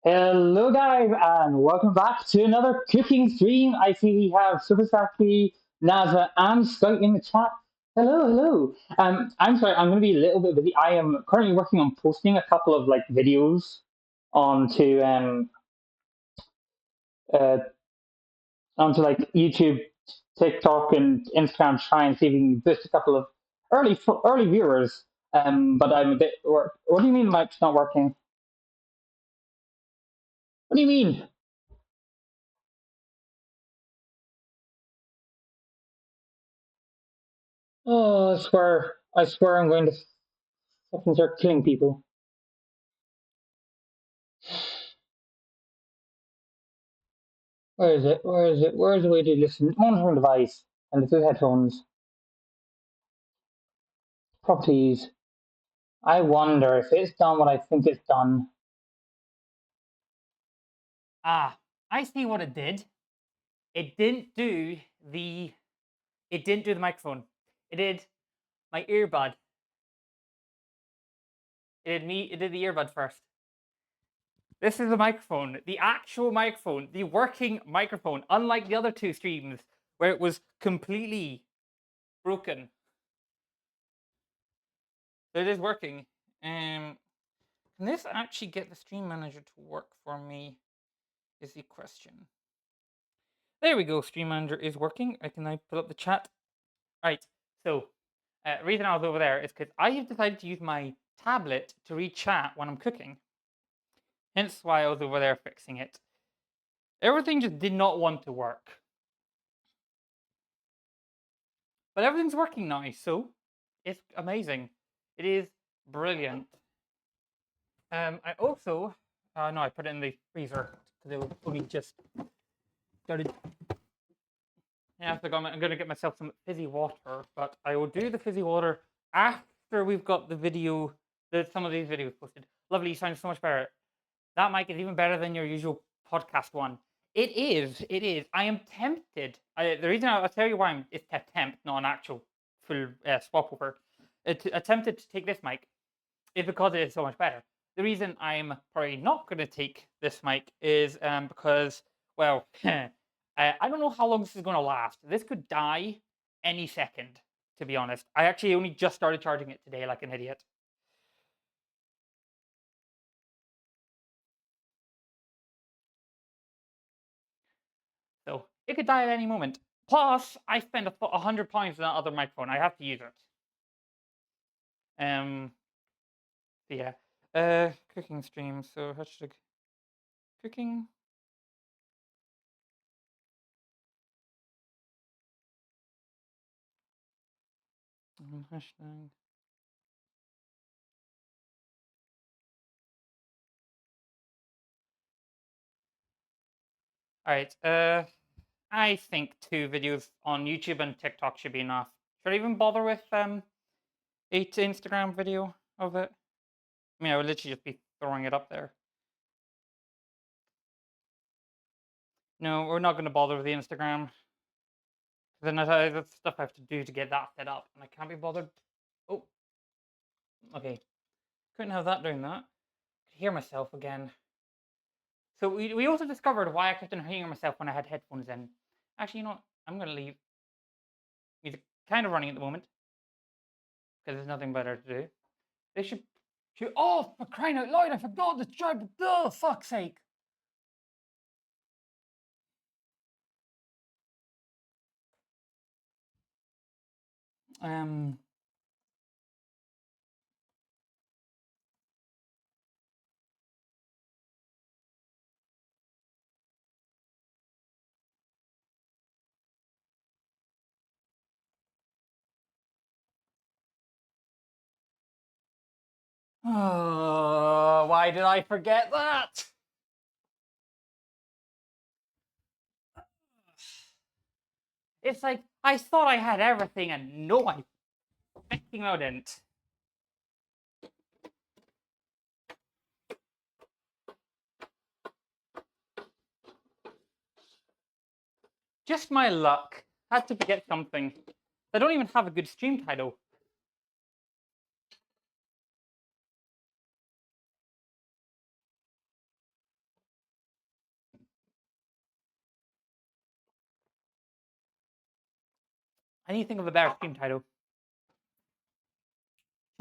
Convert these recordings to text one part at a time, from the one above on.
Hello, guys, and welcome back to another cooking stream. I see we have Super Saki, Naza, and Scout in the chat. Hello, hello. I'm sorry, I'm going to be a little bit busy. I am currently working on posting a couple of videos onto uh onto YouTube, TikTok, and Instagram. To try and see if we can boost a couple of early viewers. But I'm a bit. What do you mean, mic's not working? What do you mean? Oh, I swear, I'm going to fucking start killing people. Where is it? Where is it? Where is the way to listen? Monitoring device and the two headphones. Properties. I wonder if it's done what I think it's done. Ah, I see what it did. It didn't do the it didn't do the microphone. It did my earbud. It did the earbud first. This is the microphone, the actual microphone, the working microphone, unlike the other two streams where it was completely broken. So it is working. Can this actually get the stream manager to work for me? Is the question. There we go. Stream manager is working. I can now pull up the chat. Right. So reason I was over there is because I have decided to use my tablet to read chat when I'm cooking. Hence why I was over there fixing it. Everything just did not want to work. But everything's working now, so it's amazing. It is brilliant. I also, no, I put it in the freezer because it only just started. Yeah, I'm going to get myself some fizzy water, but I will do the fizzy water after we've got the video, some of these videos posted. Lovely, you sound so much better. That mic is even better than your usual podcast one. It is. It is. I am tempted. The reason I'll tell you why it's a tempt, not an actual full swap over. Attempted to take this mic is because it is so much better. The reason I'm probably not going to take this mic is because, well, I don't know how long this is going to last. This could die any second, to be honest. I actually only just started charging it today like an idiot. So it could die at any moment. Plus, I spent £100 on that other microphone. I have to use it. Yeah. Cooking stream. So hashtag cooking. Hashtag. All right. I think 2 videos on YouTube and TikTok should be enough. Should I even bother with a Instagram video of it? I mean, I would literally just be throwing it up there. No, we're not going to bother with the Instagram. Then that's stuff I have to do to get that set up, and I can't be bothered. Oh, okay. Couldn't have that doing that. Could hear myself again. So we also discovered why I kept on hearing myself when I had headphones in. Actually, you know what? I'm going to leave music kind of running at the moment because there's nothing better to do. They should. Oh, for crying out loud! I forgot the job. Oh, fuck's sake! Um. Oh, why did I forget that? It's like I thought I had everything, and no, I fucking didn't. Just my luck. Had to forget something. I don't even have a good stream title. I need to think of a better stream title.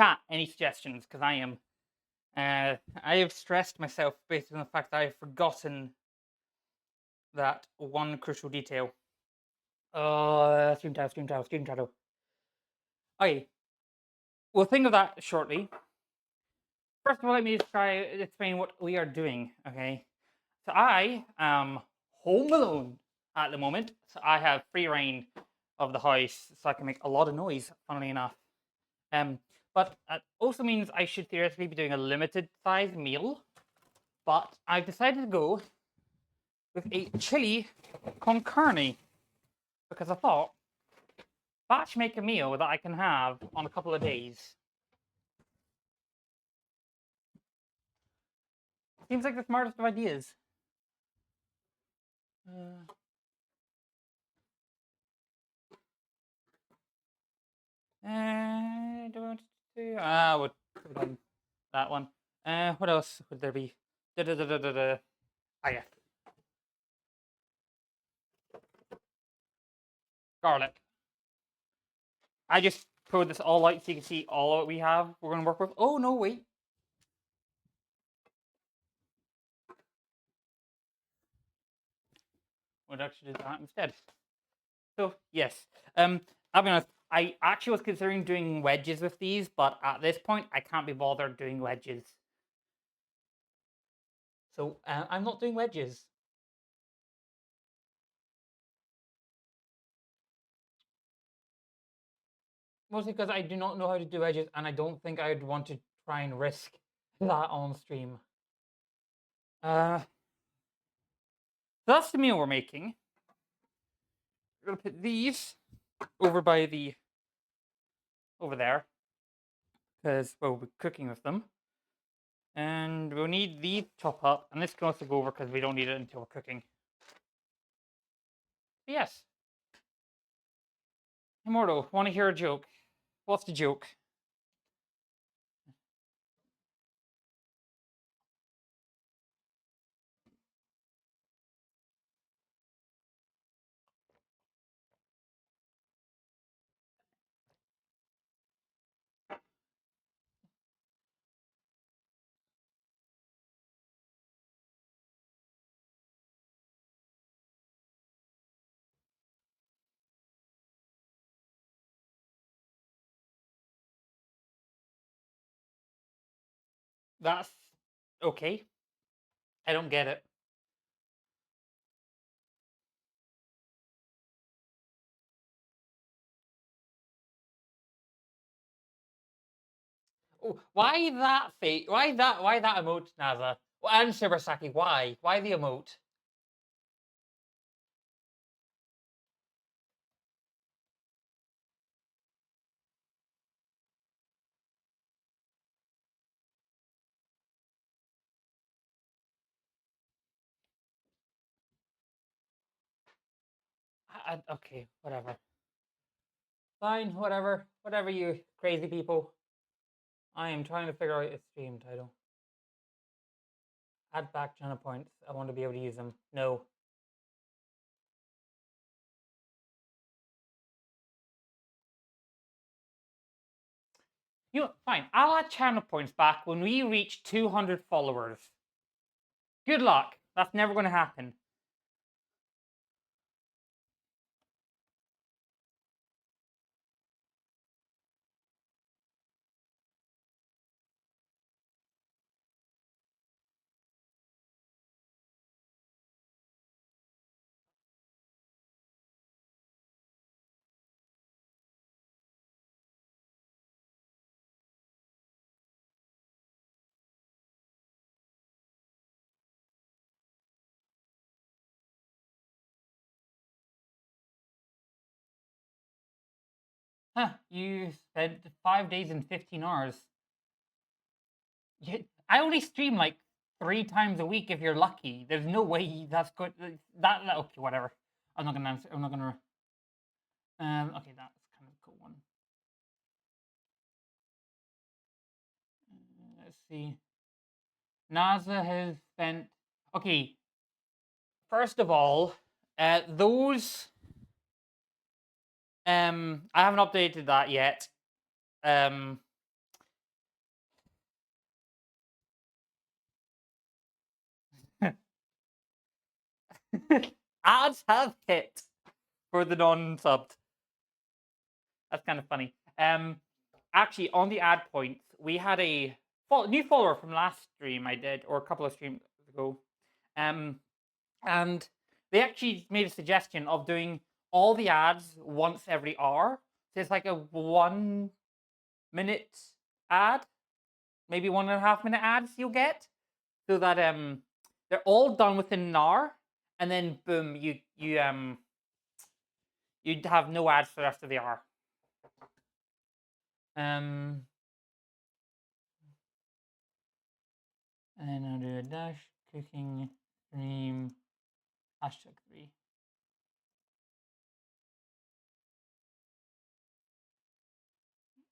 Chat, any suggestions? Because I have stressed myself based on the fact that I've forgotten that one crucial detail. Stream title. Okay, we'll think of that shortly. First of all, let me just try explain what we are doing. Okay, so I am home alone at the moment, so I have free reign of the house, so I can make a lot of noise. Funnily enough, but that also means I should theoretically be doing a limited size meal. But I've decided to go with a chili con carne because I thought batch make a meal that I can have on a couple of days. Seems like the smartest of ideas. Don't do. Would have done that one. What else would there be? Ah, yeah. Garlic. I just poured this all out so you can see all that we have. We're gonna work with. Oh no, wait. Would actually do that instead. So yes, I'll be honest. I actually was considering doing wedges with these, but at this point, I can't be bothered doing wedges. So I'm not doing wedges. Mostly because I do not know how to do wedges, and I don't think I would want to try and risk that on stream. So that's the meal we're making. We're gonna put these over by over there, because well, we'll be cooking with them. And we'll need these chop up, and this can also go over because we don't need it until we're cooking. But yes. Immortal, want to hear a joke? What's the joke? That's okay. I don't get it. Oh, why that fate? Why that? Why that emote, Naza? Well, and Shibasaki, why? Why the emote? Okay, whatever. Fine, whatever. Whatever, you crazy people. I am trying to figure out a stream title. Add back channel points. I want to be able to use them. No. You know, fine. I'll add channel points back when we reach 200 followers. Good luck. That's never going to happen. Huh, you spent 5 days and 15 hours. I only stream like 3 times a week if you're lucky. There's no way that's good. That okay, whatever. I'm not gonna answer. I'm not gonna. Okay, that's kind of a cool one. Let's see. NASA has spent. Okay. First of all, those I haven't updated that yet. Ads have hit for the non-subbed. That's kind of funny. Actually, on the ad points, we had a new follower from last stream I did, or a couple of streams ago. And they actually made a suggestion of doing all the ads once every hour. So it's like a 1 minute ad, maybe 1.5 minute ads you'll get, so that they're all done within an hour, and then boom, you'd have no ads for the rest of the hour. And I'll do a dash cooking stream #3.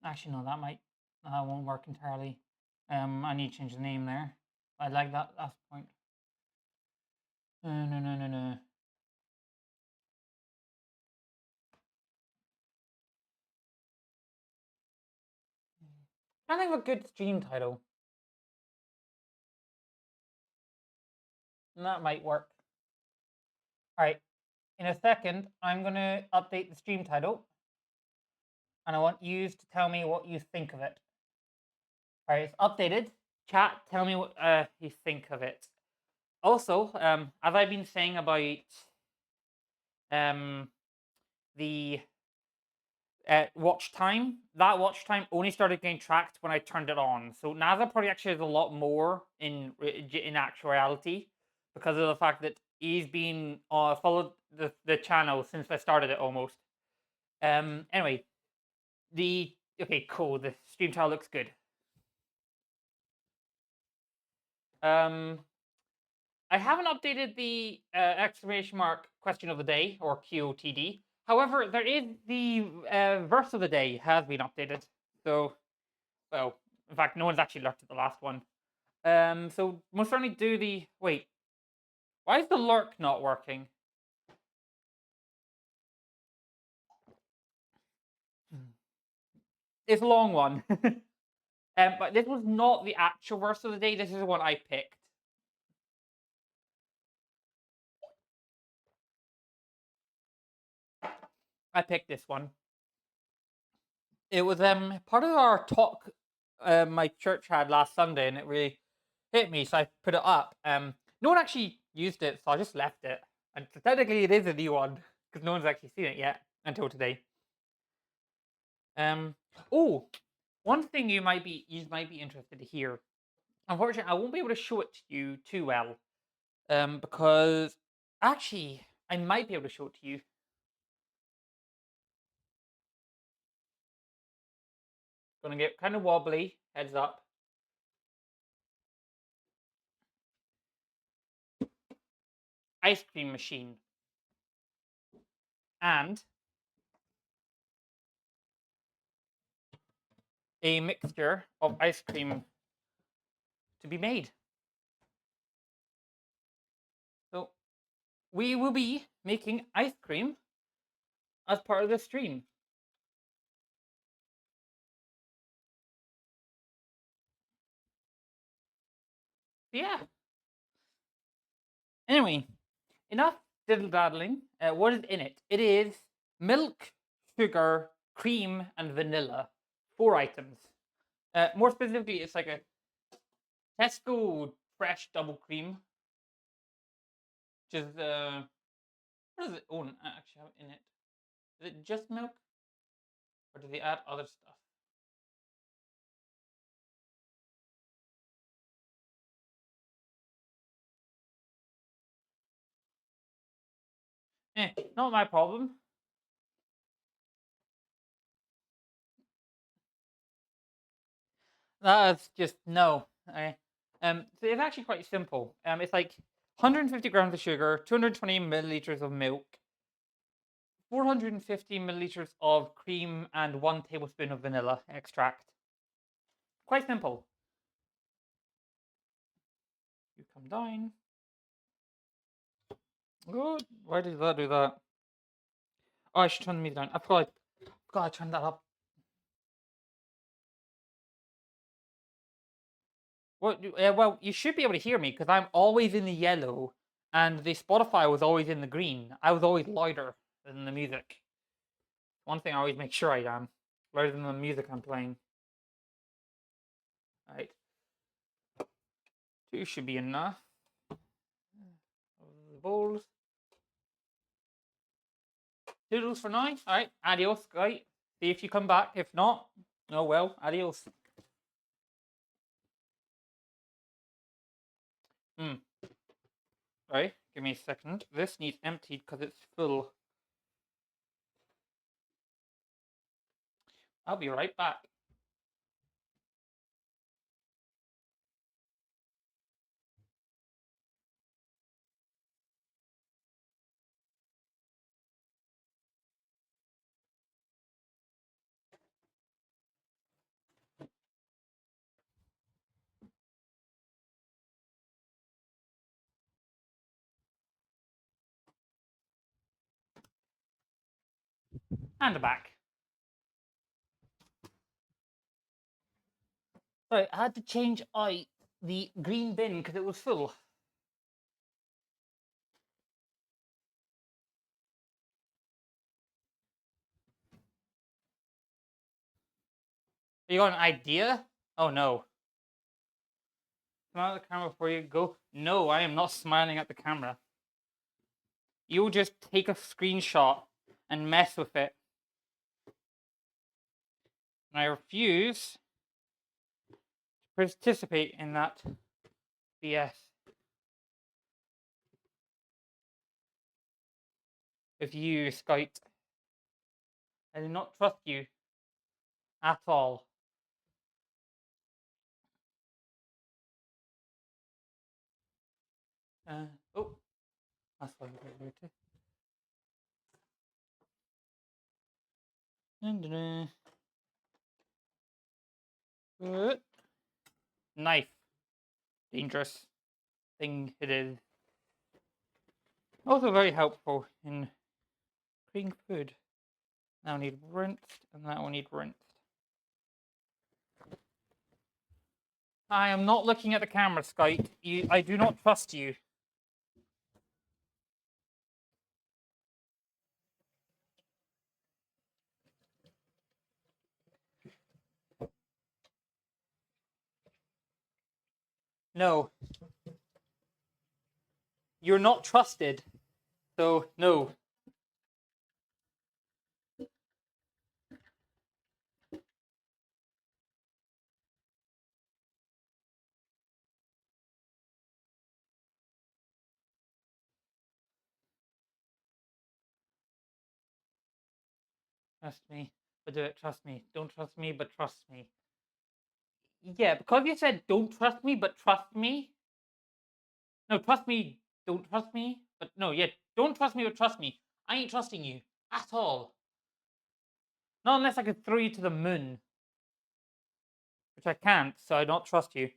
Actually, no, that won't work entirely. I need to change the name there. I like that last point. No. I think of a good stream title. And that might work. All right. In a second, I'm going to update the stream title. And I want you to tell me what you think of it. All right, it's updated. Chat, tell me what you think of it. Also, as I've been saying about the watch time, that watch time only started getting tracked when I turned it on. So NASA probably actually has a lot more in actuality, because of the fact that he's been followed the channel since I started it almost. Anyway, okay, cool. The stream tile looks good. I haven't updated the exclamation mark question of the day, or QOTD. However, there is the verse of the day has been updated. So, well, in fact, no one's actually looked at the last one. So most certainly do the wait. Why is the lurk not working? It's a long one. But this was not the actual verse of the day. This is the one I picked. I picked this one. It was part of our talk my church had last Sunday, and it really hit me, so I put it up. No one actually used it, so I just left it. And technically, it is a new one because no one's actually seen it yet until today. Oh, one thing you might be interested to hear. Unfortunately, I won't be able to show it to you too well, because actually I might be able to show it to you. Gonna get kind of wobbly. Heads up. Ice cream machine. And a mixture of ice cream to be made. So we will be making ice cream as part of the stream. Yeah. Anyway, enough diddle daddling. What is in it? It is milk, sugar, cream, and vanilla. 4 items. More specifically, it's like a Tesco fresh double cream, which is what does it actually have in it? Is it just milk, or do they add other stuff? Not my problem. That's just no. So it's actually quite simple. It's like 150 grams of sugar, 220 milliliters of milk, 450 milliliters of cream, and 1 tablespoon of vanilla extract. Quite simple. You come down. Good. Why did that do that? Oh, I should turn the meter down. I forgot God, turn that up. Well, you should be able to hear me because I'm always in the yellow, and the Spotify was always in the green. I was always louder than the music. One thing I always make sure I am louder than the music I'm playing. All right, 2 should be enough. The bowls. Toodles for now. All right, adios, guys. See if you come back. If not, oh well, adios. Right, give me a second. This needs emptied because it's full. I'll be right back. And back. Right, I had to change out the green bin because it was full. You got an idea? Oh no. Smile at the camera before you go. No, I am not smiling at the camera. You'll just take a screenshot and mess with it. And I refuse to participate in that BS. With you, Skype. I do not trust you at all. Oh, that's what I'm going to do. Knife. Dangerous thing it is. Also very helpful in cooking food. Now I need rinsed, and that will need rinsed. I am not looking at the camera, Skype. I do not trust you. No. You're not trusted. So, no. Trust me, but do it. Trust me. Don't trust me, but trust me. Yeah, because you said don't trust me, but trust me. No, trust me, don't trust me. But no, yeah, don't trust me, but trust me. I ain't trusting you at all. Not unless I could throw you to the moon. Which I can't, so I don't trust you.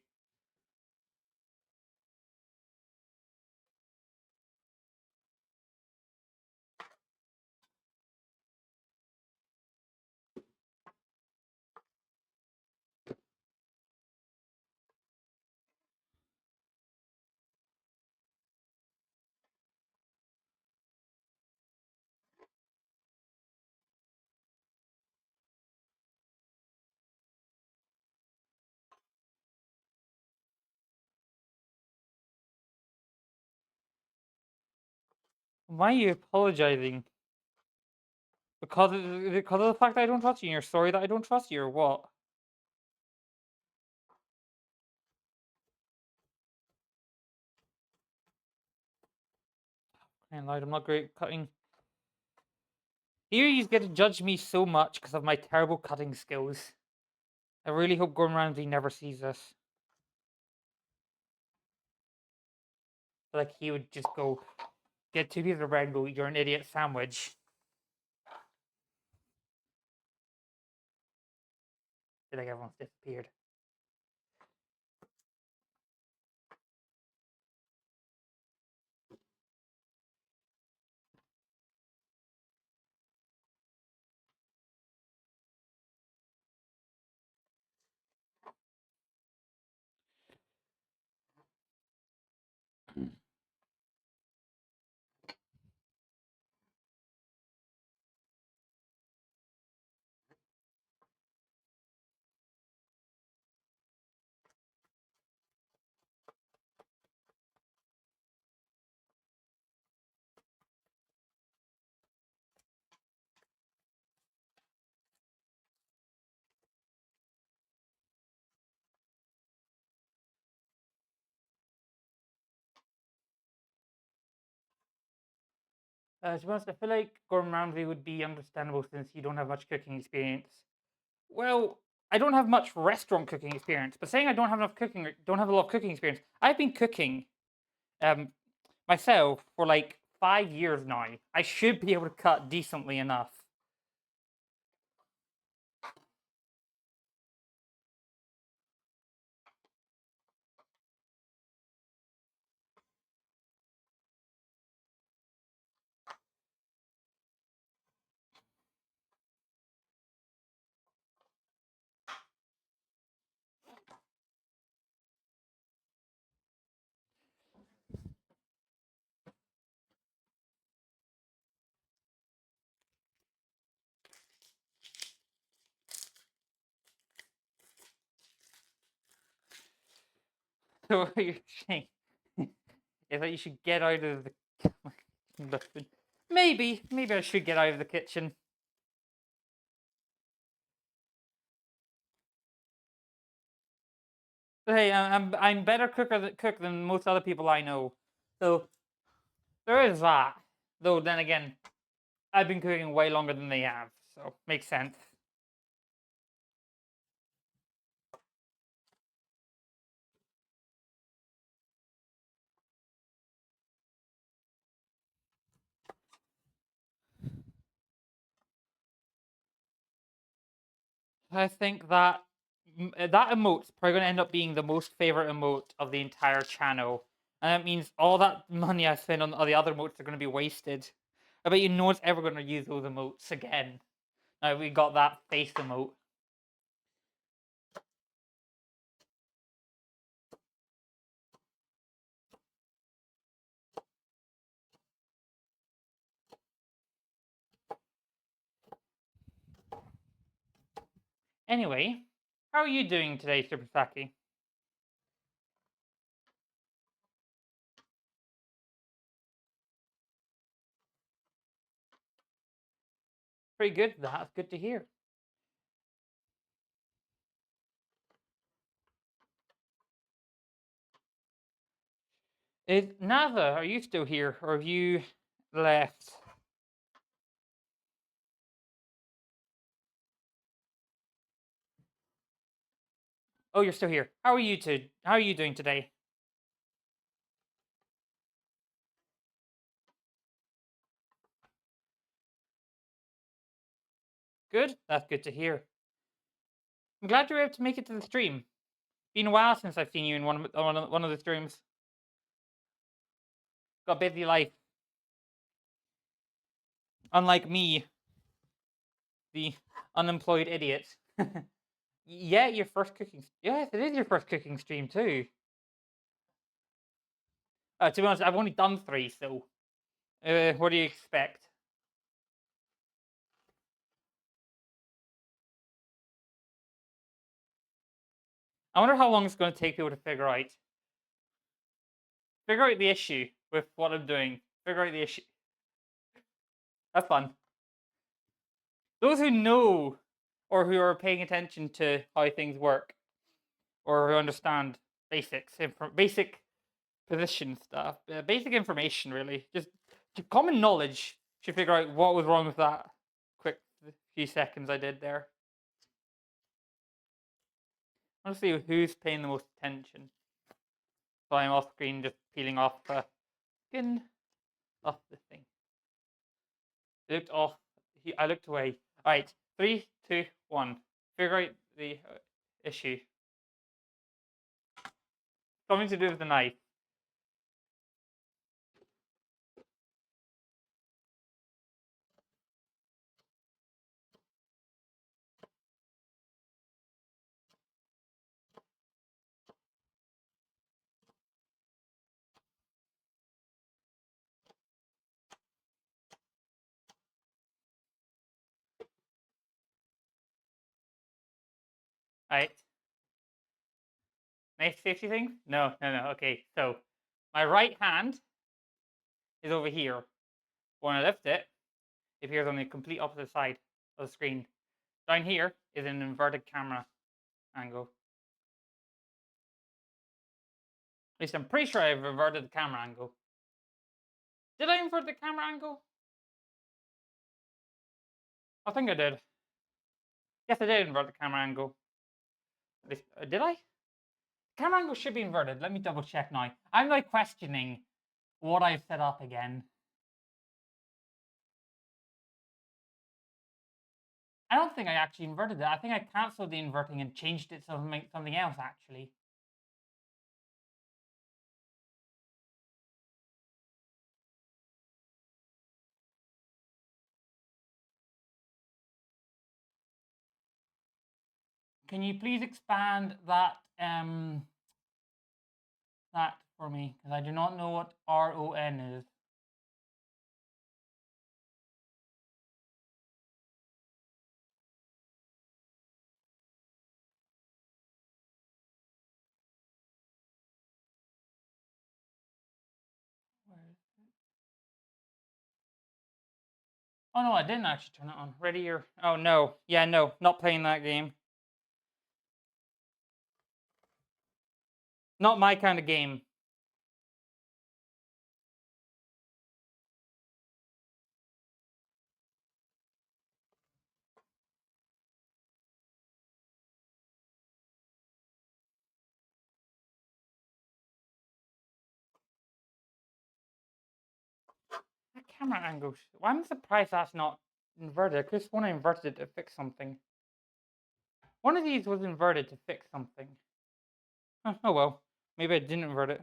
Why are you apologizing? Because of the fact that I don't trust you, and you're sorry that I don't trust you, or what? I lied, I'm not great at cutting. Here you get to judge me so much because of my terrible cutting skills. I really hope Gordon Ramsay never sees this. Like he would just go, get 2 pieces of bread and go, you're an idiot sandwich. I feel like everyone's disappeared. To be honest, I feel like Gordon Ramsay would be understandable since you don't have much cooking experience. Well, I don't have much restaurant cooking experience, but saying I don't have enough cooking, don't have a lot of cooking experience. I've been cooking um, myself for like 5 years now. I should be able to cut decently enough. So what you're saying is that you should get out of the maybe I should get out of the kitchen. But hey, I'm better cook than most other people I know. So there is that. Though then again, I've been cooking way longer than they have, so makes sense. I think that that emote's probably going to end up being the most favorite emote of the entire channel, and that means all that money I spend on all the other emotes are going to be wasted. I bet you no one's ever going to use those emotes again. Now we got that face emote. Anyway, how are you doing today, Super Saki? Pretty good. That's good to hear. Is Nava, are you still here, or have you left? Oh, you're still here. How are you two? How are you doing today? Good. That's good to hear. I'm glad you were able to make it to the stream. Been a while since I've seen you in one of the streams. Got a busy life. Unlike me, the unemployed idiot. Yeah, your first cooking. Yes, it is your first cooking stream too. To be honest, I've only done 3, so what do you expect? I wonder how long it's going to take people to figure out the issue with what I'm doing. Figure out the issue. Have fun. Those who know or who are paying attention to how things work or who understand basic position stuff, basic information, really, just common knowledge should figure out what was wrong with that quick few seconds I did there. I want to see who's paying the most attention. So I'm off screen just peeling off the skin off the thing. I looked off. I looked away. All right, 3, 2, 1. Figure out the issue. Something to do with the knife. All right. Nice safety thing? No, no, no. Okay, so my right hand is over here. When I lift it, it appears on the complete opposite side of the screen. Down here is an inverted camera angle. At least I'm pretty sure I've inverted the camera angle. Did I invert the camera angle? I think I did. Yes, I did invert the camera angle. At least, did I? Camera angle should be inverted. Let me double check now. I'm like questioning what I've set up again. I don't think I actually inverted it. I think I cancelled the inverting and changed it to something else actually. Can you please expand that that for me? Because I do not know what RON is. Oh no, I didn't actually turn it on. Ready or oh no. Yeah, no, not playing that game. Not my kind of game. That camera angle. Well, I'm surprised that's not inverted. I could have sworn I inverted it to fix something. One of these was inverted to fix something. Oh well. Maybe I didn't invert it.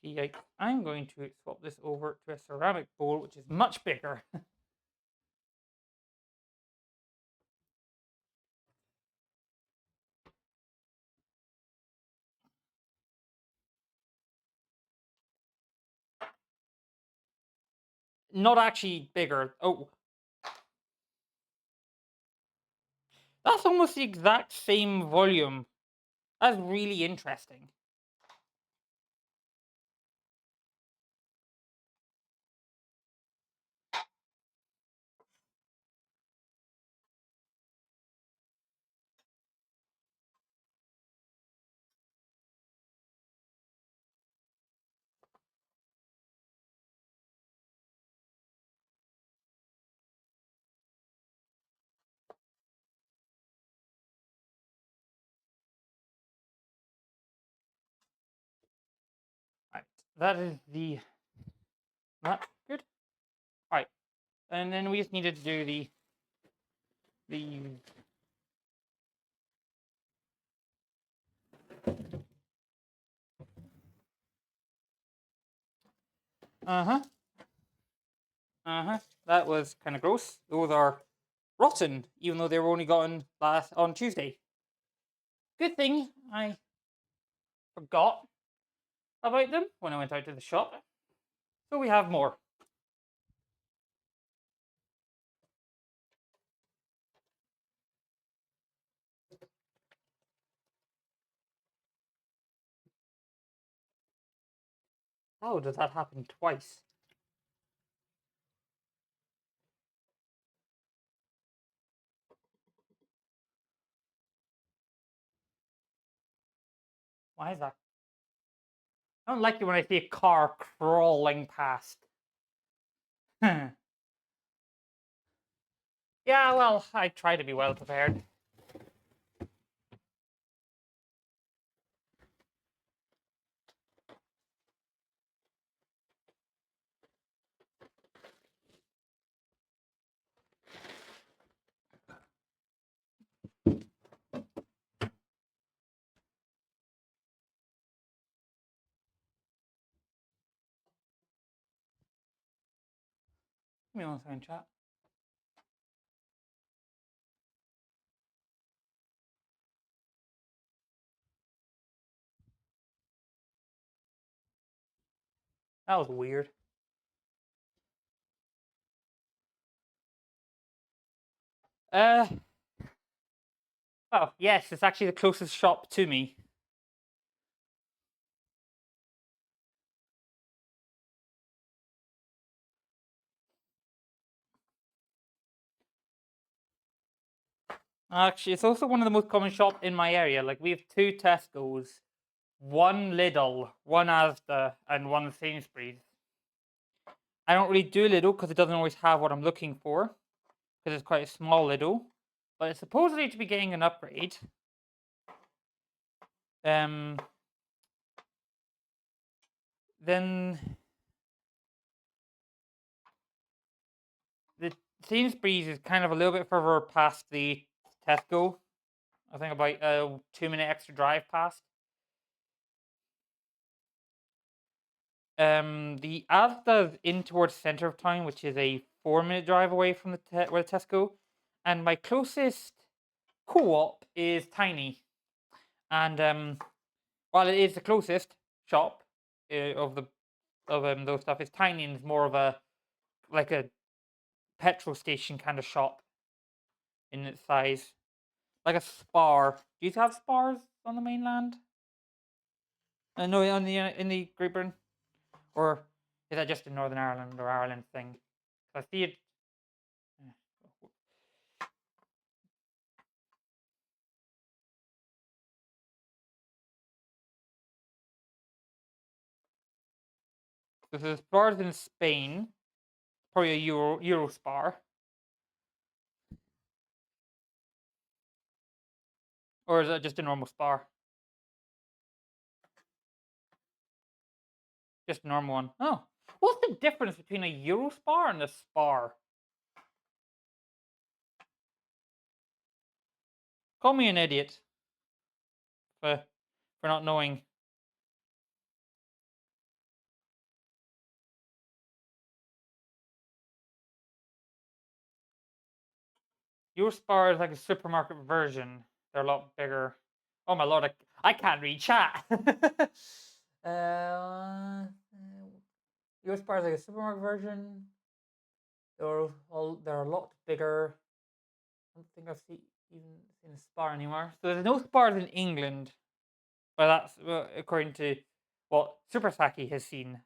Yikes. I'm going to swap this over to a ceramic bowl, which is much bigger. Not actually bigger. Oh, that's almost the exact same volume. That's really interesting. Right. That is that good. Right. And then we just needed to do the uh-huh. Uh-huh. That was kind of gross. Those are rotten, even though they were only gotten last on Tuesday. Good thing I forgot about them when I went out to the shop. So we have more. How does that happen twice? Why is that? I don't like it when I see a car crawling past. Yeah, well, I try to be well prepared. Give me one second, chat. That was weird. Uh, oh, yes, it's actually the closest shop to me. Actually, it's also one of the most common shops in my area. Like we have two Tesco's, one Lidl, one Asda, and one Sainsbury's. I don't really do Lidl because it doesn't always have what I'm looking for, because it's quite a small Lidl. But it's supposedly to be getting an upgrade. Then the Sainsbury's is kind of a little bit further past the Tesco. I think about a 2 minute extra drive past. The Asda's in towards center of town, which is a 4 minute drive away from where the Tesco, and my closest co-op is Tiny. And while it is the closest shop of those stuff, it's Tiny and it's more of a like a petrol station kind of shop in its size, like a Spar. Do you have Spars on the mainland? No, on the in the Great Britain, or is that just a Northern Ireland or Ireland thing? I see it. So there's Spars in Spain, probably a Euro Spar, or is that just a normal Spar? Just a normal one. Oh, what's the difference between a Euro Spar and a Spar? Call me an idiot for not knowing. Euro Spar is like a supermarket version. They're a lot bigger. Oh my lord, I can't read chat. uh, Euro Spar is like a supermarket version. They're a lot bigger. I don't think I've even seen a Spar anymore. So there's no Spars in England. Well, that's according to what Super Saki has seen.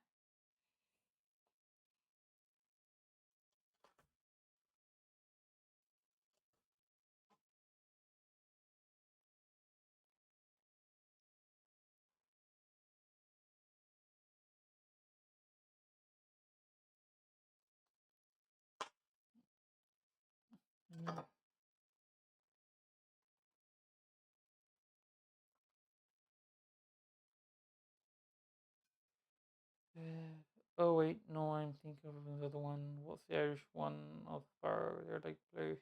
Oh wait, no, I'm thinking of another one. What's the Irish one of Spar? They're like blue.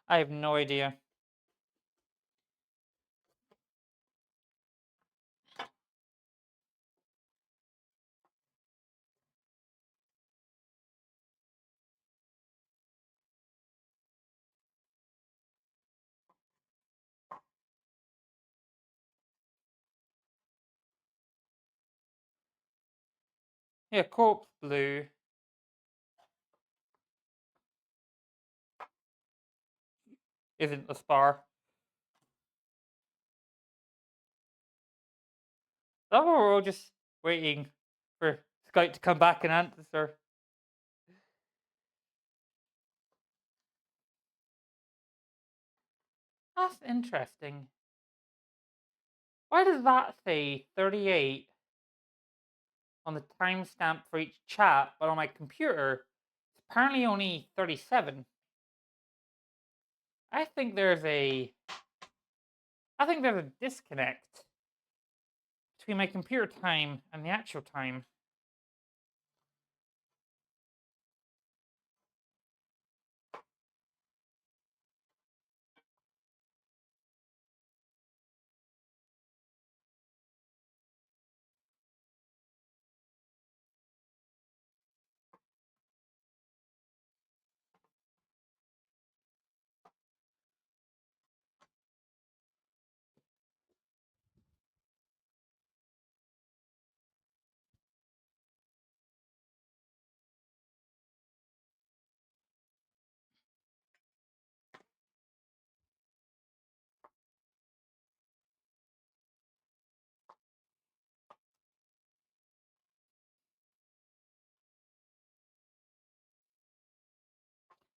I have no idea. Yeah, Cope's blue. Isn't a Spar. That we're all just waiting for Scout to come back and answer. That's interesting. Why does that say 38 on the timestamp for each chat, but on my computer, it's apparently only 37? I think there's a disconnect between my computer time and the actual time.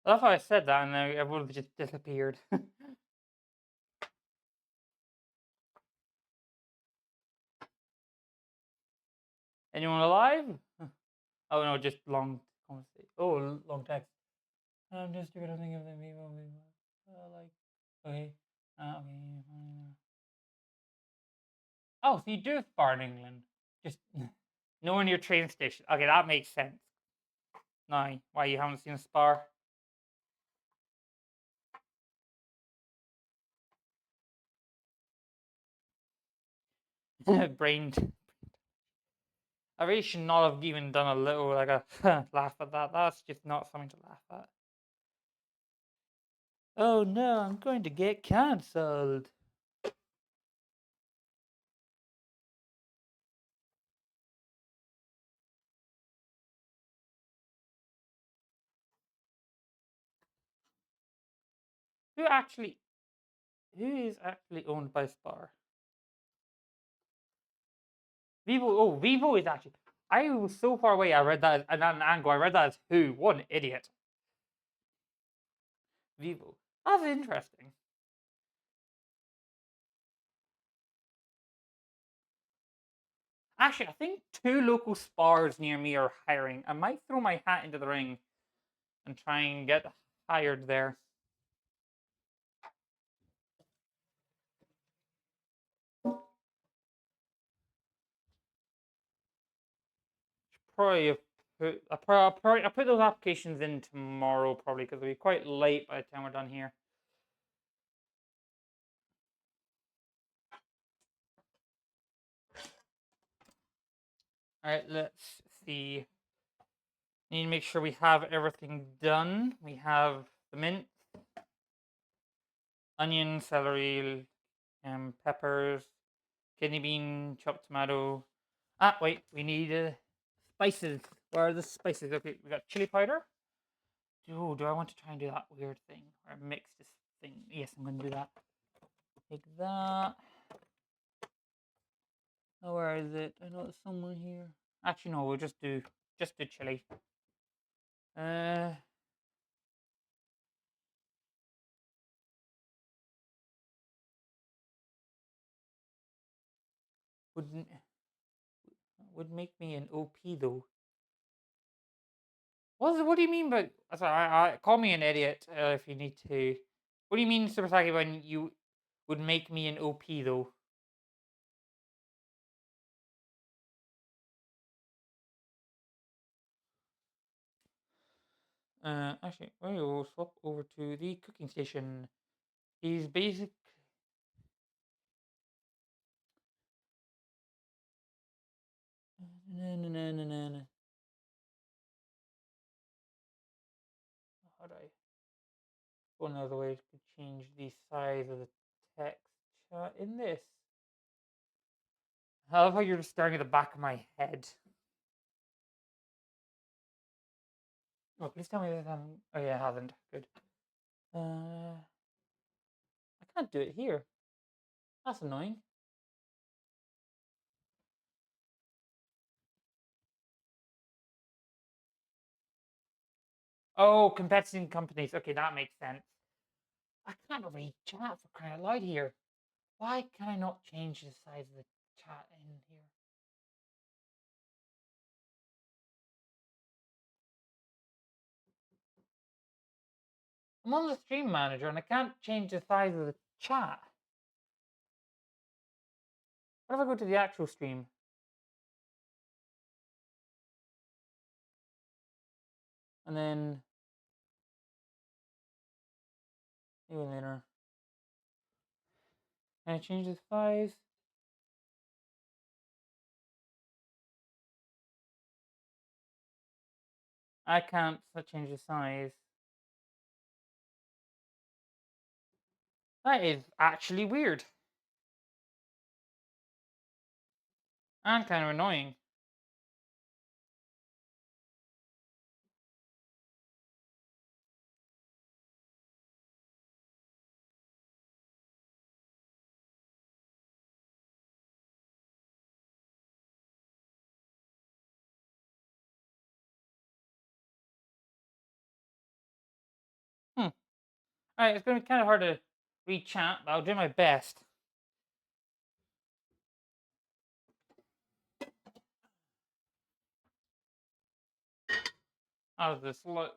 That's why I said that, and then everyone just disappeared. Anyone alive? Oh no, just long conversation. Oh, long text. I'm just gonna think of the people. Like, okay, okay. Oh, so you do have bar in England. Just nowhere near train station. Okay, that makes sense. Now, why you haven't seen a Spar? Brained. I really should not have even done a little like a laugh at that. That's just not something to laugh at. Oh no, I'm going to get cancelled. Who actually? Who is actually owned by Spar? Vivo. Oh, Vivo is actually. I was so far away. I read that at an angle. I read that as who? What an idiot. Vivo. That's interesting. Actually, I think two local Spars near me are hiring. I might throw my hat into the ring and try and get hired there. Probably I'll put those applications in tomorrow probably because it'll be quite late by the time we're done here. All right, let's see. Need to make sure we have everything done. We have the mint, onion, celery, peppers, kidney bean, chopped tomato. Ah, wait, we need spices. Where are the spices? Okay, we got chili powder. Do I want to try and do that weird thing or mix this thing? Yes, I'm going to do that. Take that. Oh, where is it? I know it's somewhere here. Actually, no. We'll just do chili. Uh, wouldn't would make me an OP though. What do you mean by? Sorry, call me an idiot if you need to. What do you mean, Super Saki, when you would make me an OP though? Actually, we'll swap over to the cooking station. These basic. No, no, no, no, no, no. How do I? Go another way to change the size of the text in this. I love how you're just staring at the back of my head. Oh, please tell me that hasn't. Oh yeah, it hasn't. Good. I can't do it here. That's annoying. Oh, competing companies. Okay, that makes sense. I can't read chat for crying out loud here. Why can I not change the size of the chat in here? I'm on the stream manager and I can't change the size of the chat. What if I go to the actual stream? And then maybe later. Can I change the size? I can't change the size. That is actually weird. And kind of annoying. Hmm. Alright, it's going to be kind of hard to read chat, but I'll do my best. How does this look?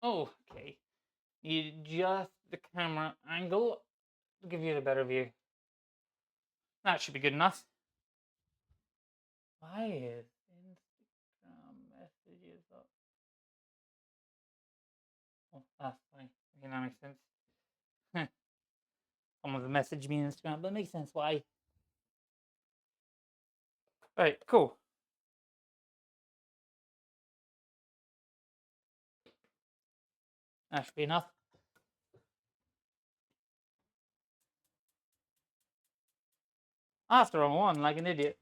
Oh, okay. Need just the camera angle to give you the better view. That should be good enough. Why is Instagram messages up? Oh, that's fine. Okay, that makes sense. Someone's messaged me on Instagram, but it makes sense why. Right, cool. That should be enough. Ah, that's the wrong one, like an idiot.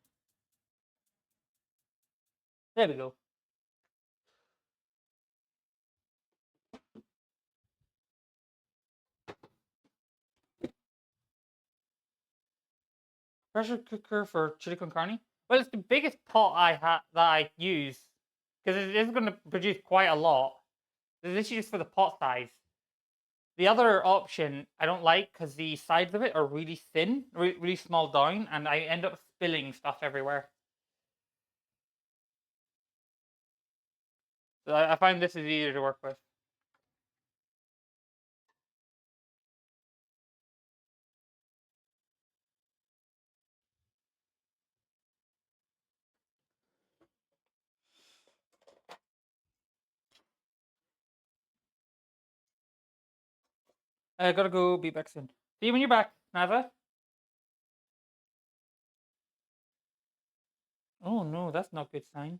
There we go. Pressure cooker for chili con carne. Well, it's the biggest pot I that I use because it is going to produce quite a lot. This is just for the pot size. The other option I don't like because the sides of it are really thin, really small down, and I end up spilling stuff everywhere. So I find this is easier to work with. I gotta go. Be back soon. See you when you're back, Nava. Oh no, that's not a good sign.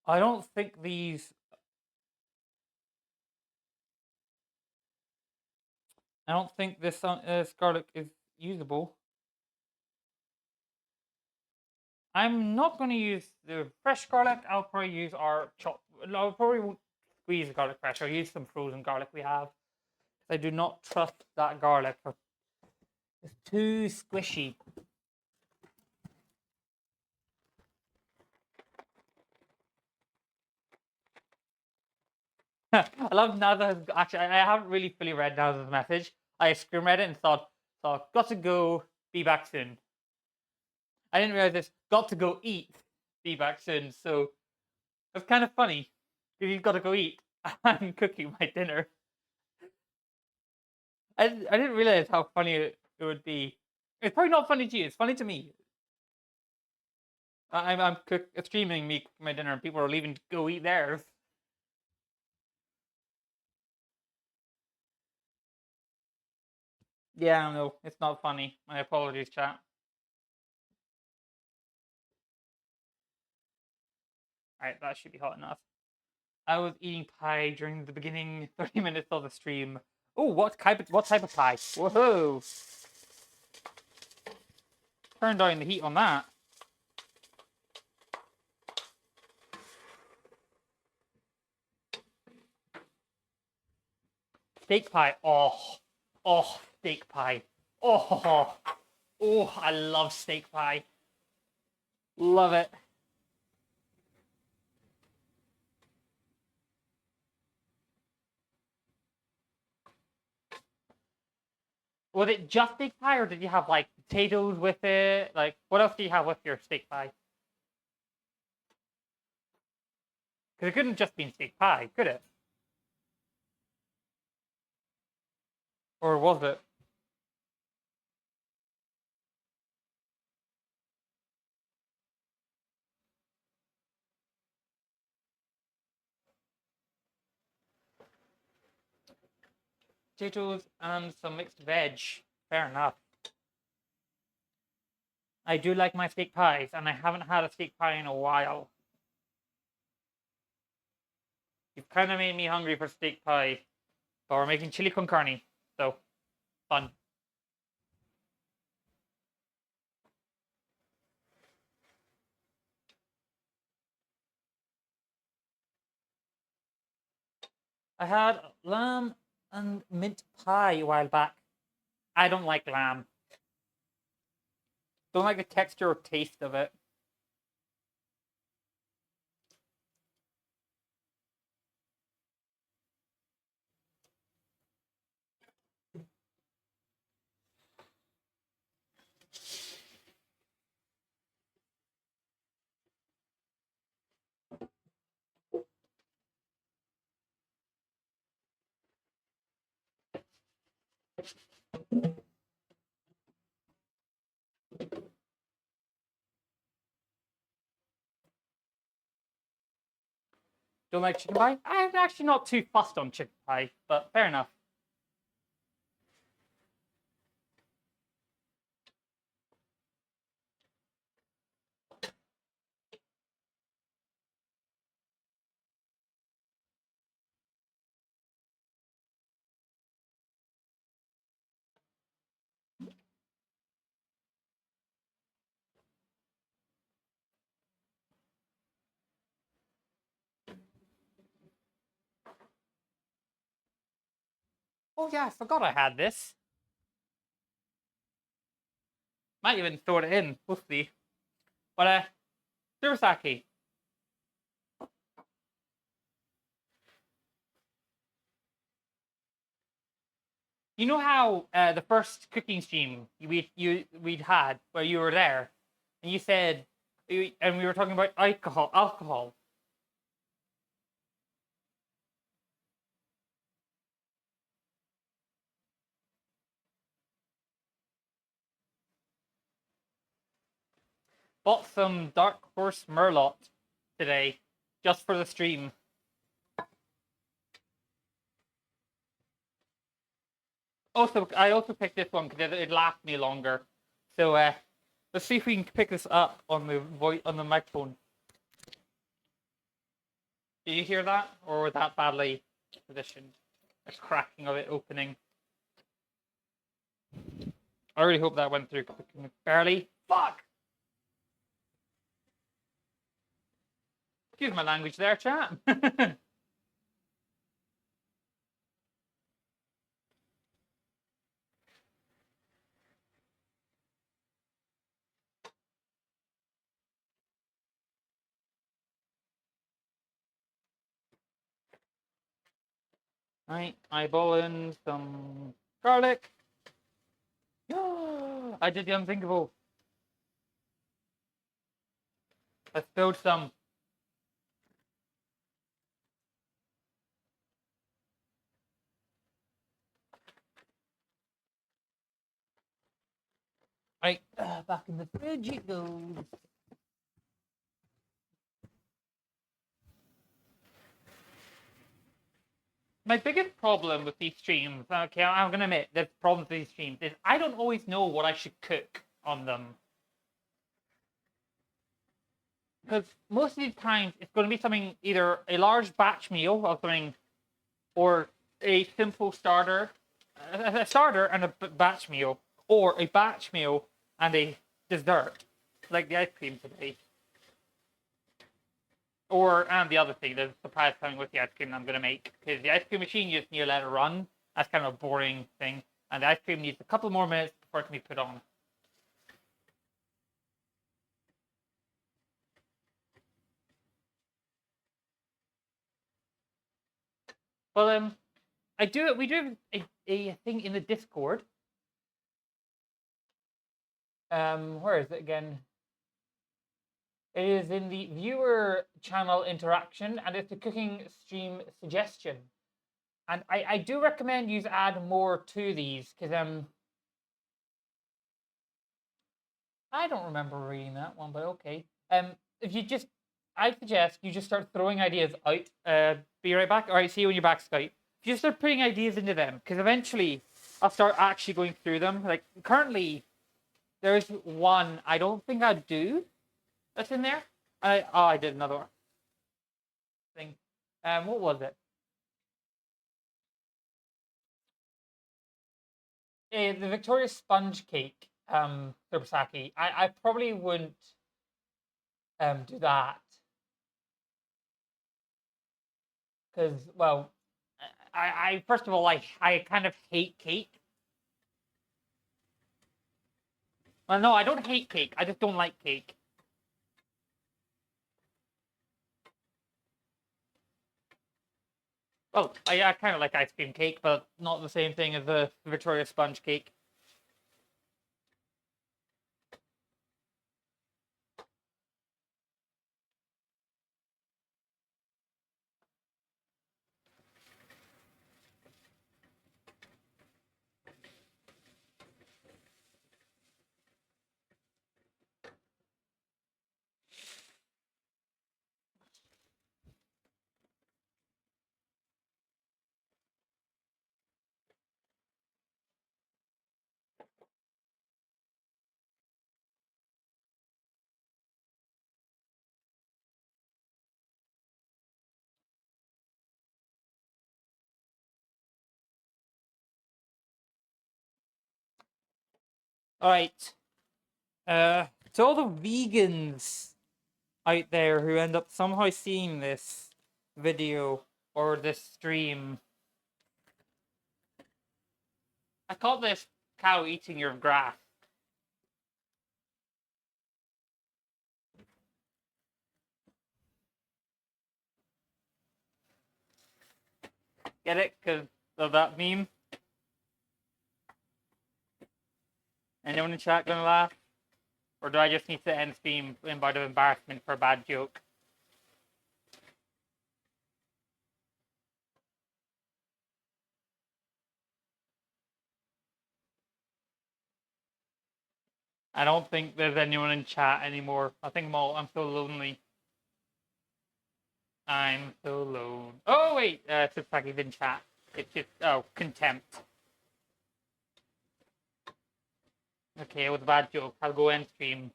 I don't think these. I don't think this garlic is usable. I'm not going to use the fresh garlic. I'll probably use our chopped. I'll probably won't squeeze the garlic fresh. I'll use some frozen garlic we have. I do not trust that garlic. It's too squishy. I love Naza's. Actually, I haven't really fully read Naza's message. I screen read it and thought, got to go. Be back soon. I didn't realize this. Got to go eat. Be back soon. So it's kind of funny because you've got to go eat. I'm cooking my dinner. I didn't realize how funny it would be. It's probably not funny to you. It's funny to me. I'm streaming me cooking my dinner, and people are leaving to go eat theirs. Yeah, no, it's not funny. My apologies, chat. All right, that should be hot enough. I was eating pie during the beginning 30 minutes of the stream. Oh, what type of pie? Whoa! Turn down the heat on that. Steak pie. Oh, steak pie. Oh, I love steak pie. Love it. Was it just steak pie, or did you have like potatoes with it? Like, what else do you have with your steak pie? Because it couldn't just be steak pie, could it? Or was it? Potatoes and some mixed veg. Fair enough. I do like my steak pies, and I haven't had a steak pie in a while. You've kind of made me hungry for steak pie, but we're making chili con carne, so fun. I had lamb and mint pie a while back. I don't like lamb. Don't like the texture or taste of it. Don't like chicken pie? I'm actually not too fussed on chicken pie, but fair enough. Oh yeah, I forgot I had this. Might even throw it in. We'll see. But Surasaki. You know how the first cooking stream we'd had where you were there, and you said, and we were talking about alcohol. Bought some Dark Horse Merlot today, just for the stream. Also, I also picked this one because it lasts me longer. So let's see if we can pick this up on the microphone. Did you hear that, or was that badly positioned? A cracking of it opening. I really hope that went through barely. Fuck! Excuse my language there, chat. Right, eyeballing some garlic. I did the unthinkable. I spilled some. Right, back in the fridge it goes. My biggest problem with these streams, okay, I'm gonna admit, the problem with these streams is I don't always know what I should cook on them. Because most of these times it's going to be something, either a large batch meal of something, or a simple starter, a starter and a batch meal, or a batch meal and a dessert, like the ice cream today. And the other thing, there's a surprise coming with the ice cream I'm going to make. Because the ice cream machine, you just need to let it run. That's kind of a boring thing. And the ice cream needs a couple more minutes before it can be put on. Well, we do have a thing in the Discord. Where is it again? It is in the viewer channel interaction, and it's a cooking stream suggestion. And I do recommend you add more to these, because I don't remember reading that one, but okay. If you just, I suggest you just start throwing ideas out. Be right back. All right, see you when you're back, Skype. If you start putting ideas into them, because eventually I'll start actually going through them. Like currently, there's one I don't think I do that's in there. I did another thing. What was it? The Victoria sponge cake, Turbosaki. I probably wouldn't do that because, well, I first of all, I kind of hate cake. Well, no, I don't hate cake. I just don't like cake. Well, I kind of like ice cream cake, but not the same thing as the Victoria sponge cake. All right. To all the vegans out there who end up somehow seeing this video or this stream, I call this cow eating your grass. Get it? Because of that meme? Anyone in chat gonna laugh? Or do I just need to end stream in bout of embarrassment for a bad joke? I don't think there's anyone in chat anymore. I think I'm so lonely. I'm so alone. Oh wait, Tsubaki didn't chat. It's just contempt. Okay, it was a bad joke. I'll go end stream.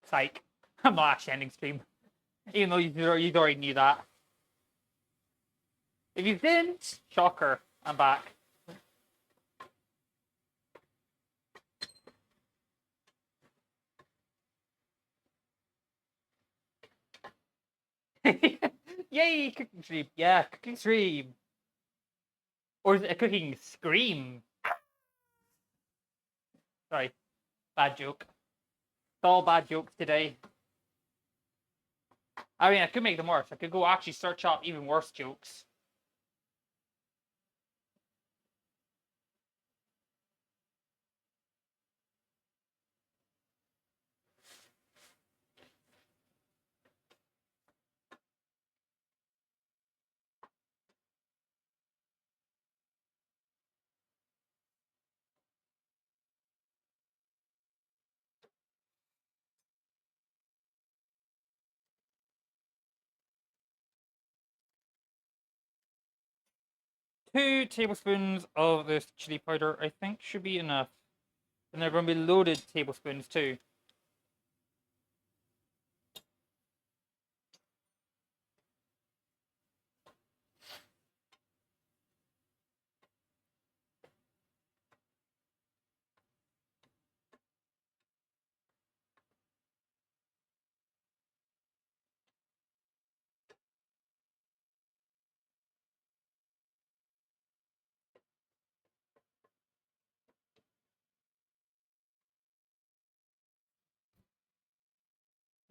Psych. I'm not actually ending stream. Even though you already knew that. If you didn't, shocker. I'm back. Yay, cooking stream. Yeah, cooking stream. Or is it a cooking scream? Sorry, bad joke. It's all bad jokes today. I mean, I could make them worse. I could go actually search up even worse jokes. Two tablespoons of this chili powder, I think, should be enough. And they're going to be loaded tablespoons too.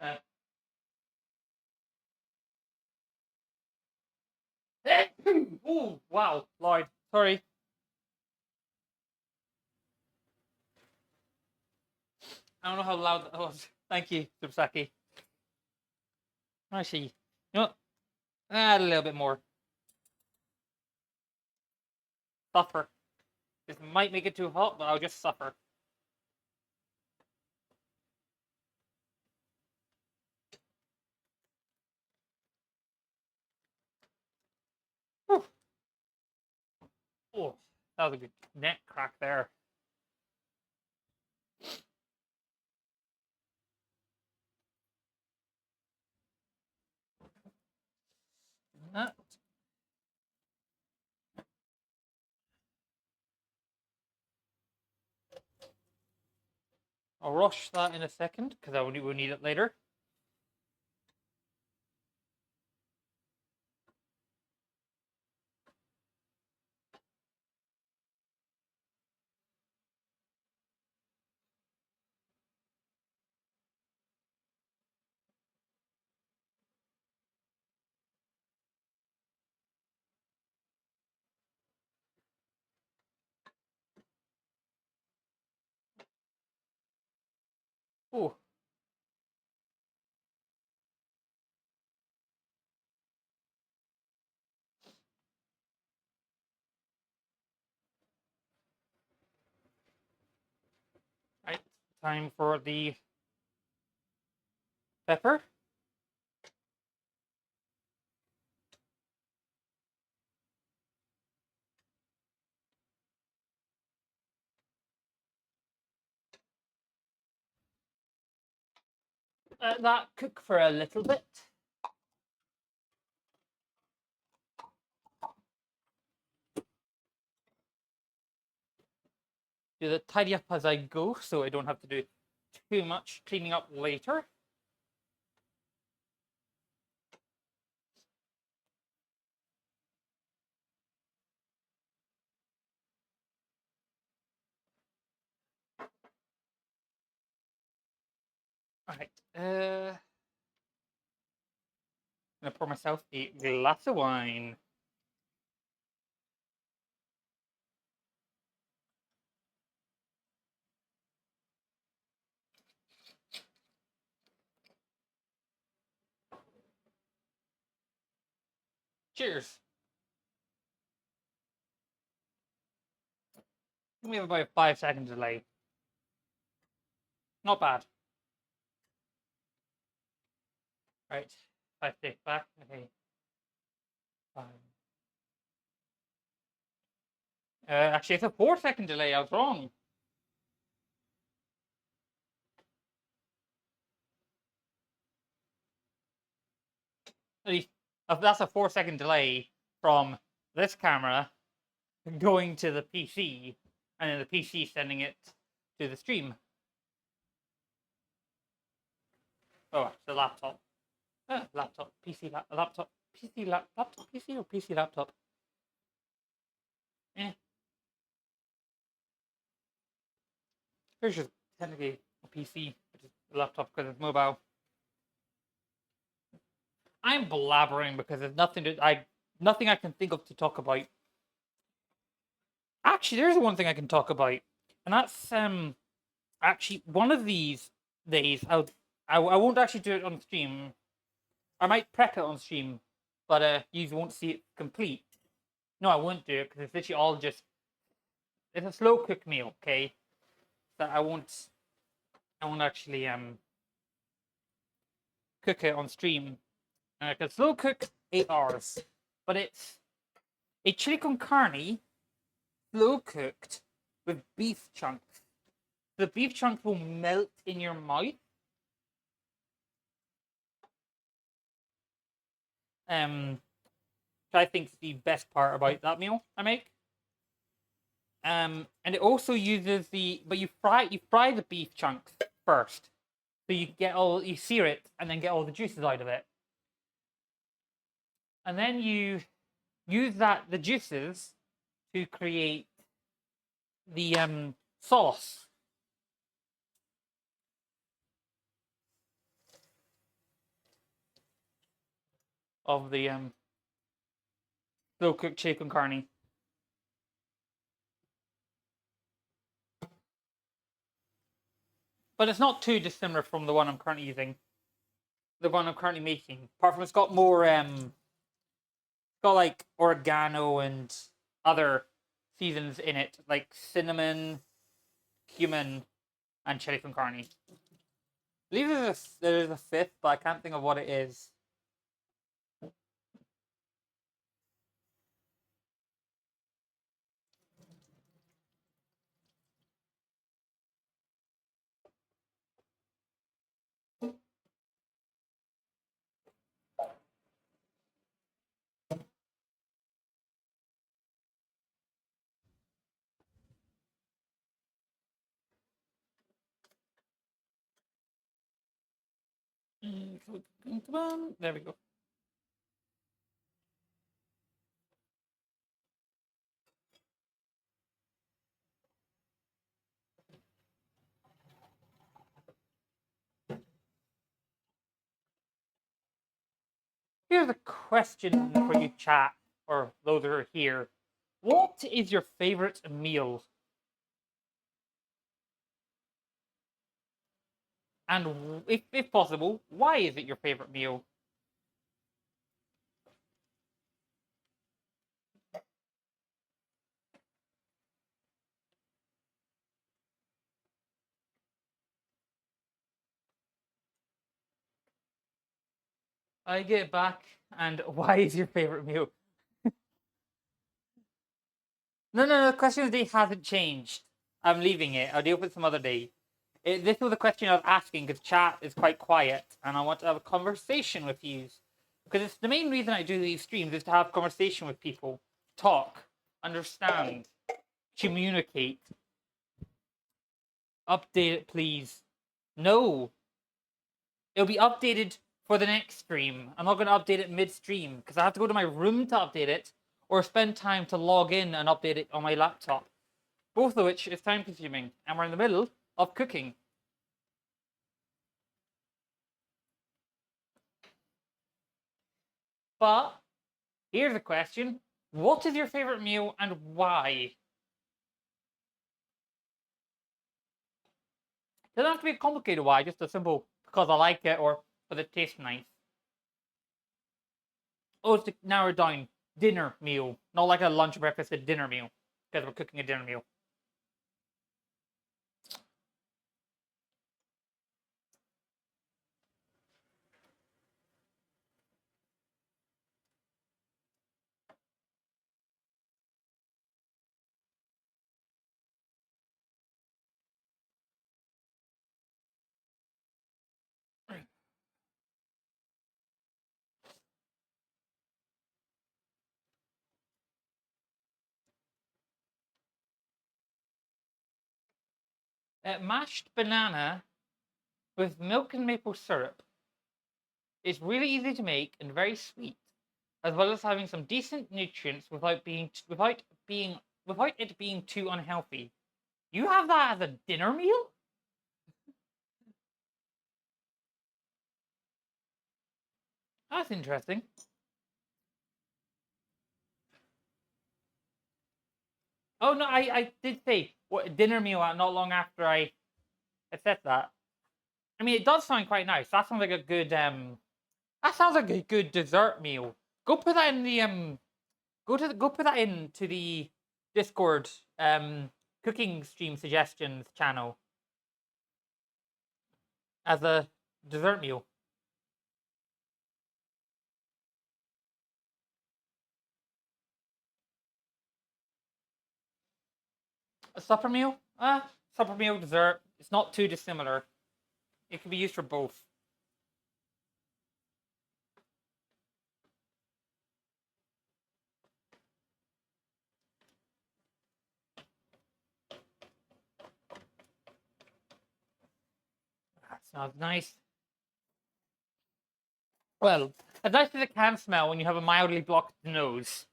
Uh, oh, wow, loud. Sorry. I don't know how loud that was. Thank you, Subsaki. Actually, you know what? Add a little bit more. Suffer. This might make it too hot, but I'll just suffer. Whew. Oh, that was a good neck crack there. That. I'll rush that in a second because I will need it later. Oh. Right. Time for the pepper. that cook for a little bit. Do the tidy up as I go, so I don't have to do too much cleaning up later. All right. I'm gonna pour myself a glass of wine. Cheers. We have about a 5-second delay. Not bad. Right. 5 take back. Okay. Fine. Actually, it's a 4-second delay. I was wrong. At least that's a 4-second delay from this camera going to the PC, and then the PC sending it to the stream. Oh, the laptop. Laptop, PC, laptop, PC, laptop, PC, or PC, laptop. Here's just technically a PC, which is a laptop because it's mobile. I'm blabbering because there's nothing I can think of to talk about. Actually, there's one thing I can talk about, and that's actually one of these days I won't actually do it on stream. I might prep it on stream, but you won't see it complete. No, I won't do it because it's literally all just it's a slow cook meal, okay? That I won't actually cook it on stream. I can slow cook 8 hours, but it's a chili con carne slow cooked with beef chunks. The beef chunks will melt in your mouth. I think is the best part about that meal I make. And it also uses but you fry the beef chunks first, so you sear it and then get all the juices out of it, and then you use the juices to create the sauce of the slow cooked chili con carne. But it's not too dissimilar from the one I'm currently using. The one I'm currently making. Apart from it's got more it's got like oregano and other seasons in it, like cinnamon, cumin, and chili con carne. I believe there's a fifth, but I can't think of what it is. There we go. Here's a question for you, chat, or those who are here. What is your favorite meal? And if possible, why is it your favorite meal? I get back, and why is your favorite meal? No. The question of the day hasn't changed. I'm leaving it. I'll deal with it some other day. This was a question I was asking because chat is quite quiet, and I want to have a conversation with you. Because it's the main reason I do these streams is to have conversation with people, talk, understand, communicate. Update it, please. No, it'll be updated for the next stream. I'm not going to update it mid-stream because I have to go to my room to update it, or spend time to log in and update it on my laptop. Both of which is time consuming, and we're in the middle of cooking. But here's a question. What is your favorite meal and why? It doesn't have to be a complicated why, just a simple because I like it or because it tastes nice. Oh, it's to narrow it down. Dinner meal. Not like a lunch, breakfast, a dinner meal. Because we're cooking a dinner meal. Mashed banana with milk and maple syrup. It's really easy to make and very sweet, as well as having some decent nutrients without it being too unhealthy. You have that as a dinner meal? That's interesting. Oh no, I did say what dinner meal not long after I said that. I mean, it does sound quite nice. That sounds like a good That sounds like a good dessert meal. Go put that in the go put that into the Discord cooking stream suggestions channel as a dessert meal. A supper meal? Supper meal, dessert. It's not too dissimilar. It can be used for both. That sounds nice. Well, as nice as it can smell when you have a mildly blocked nose.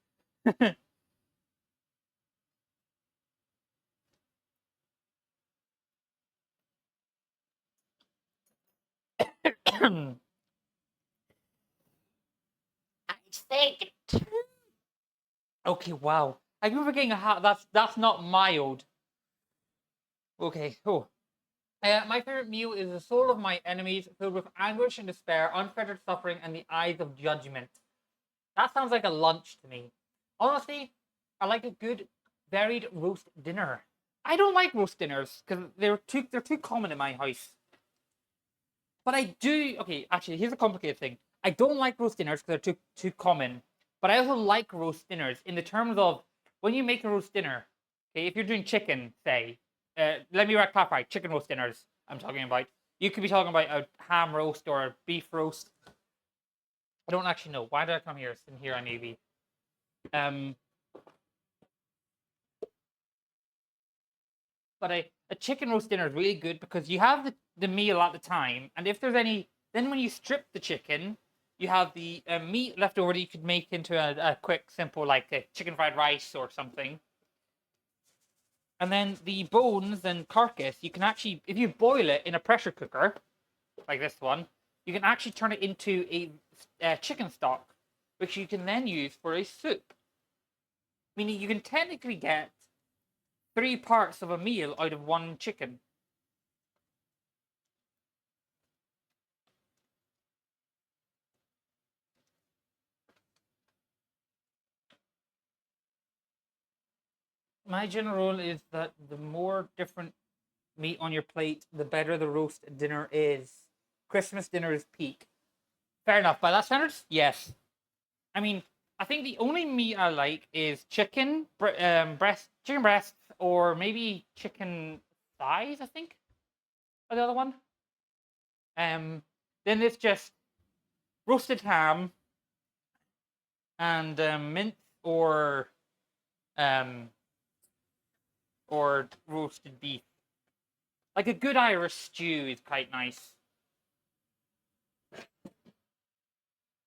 I think. Okay, wow. I keep forgetting how that's not mild. Okay. Oh. My favorite meal is the soul of my enemies, filled with anguish and despair, unfettered suffering, and the eyes of judgment. That sounds like a lunch to me. Honestly, I like a good varied roast dinner. I don't like roast dinners because they're too common in my house. But I do. Okay, actually, here's a complicated thing. I don't like roast dinners because they're too common. But I also like roast dinners in the terms of when you make a roast dinner. Okay, if you're doing chicken, say, let me clarify. Chicken roast dinners. I'm talking about. You could be talking about a ham roast or a beef roast. I don't actually know. Why did I come here? It's in here I maybe. Um, but a chicken roast dinner is really good because you have the meal at the time, and if there's any, then when you strip the chicken, you have the meat left over that you could make into a quick, simple, like a chicken fried rice or something. And then the bones and carcass, you can actually, if you boil it in a pressure cooker, like this one, you can actually turn it into a chicken stock, which you can then use for a soup. Meaning you can technically get 3 parts of a meal out of one chicken. My general rule is that the more different meat on your plate, the better the roast dinner is. Christmas dinner is peak. Fair enough. By that standards, yes. I mean, I think the only meat I like is chicken breast, chicken breasts, or maybe chicken thighs. I think. or the other one. Then it's just roasted ham and mint um, or roasted beef. Like a good Irish stew is quite nice.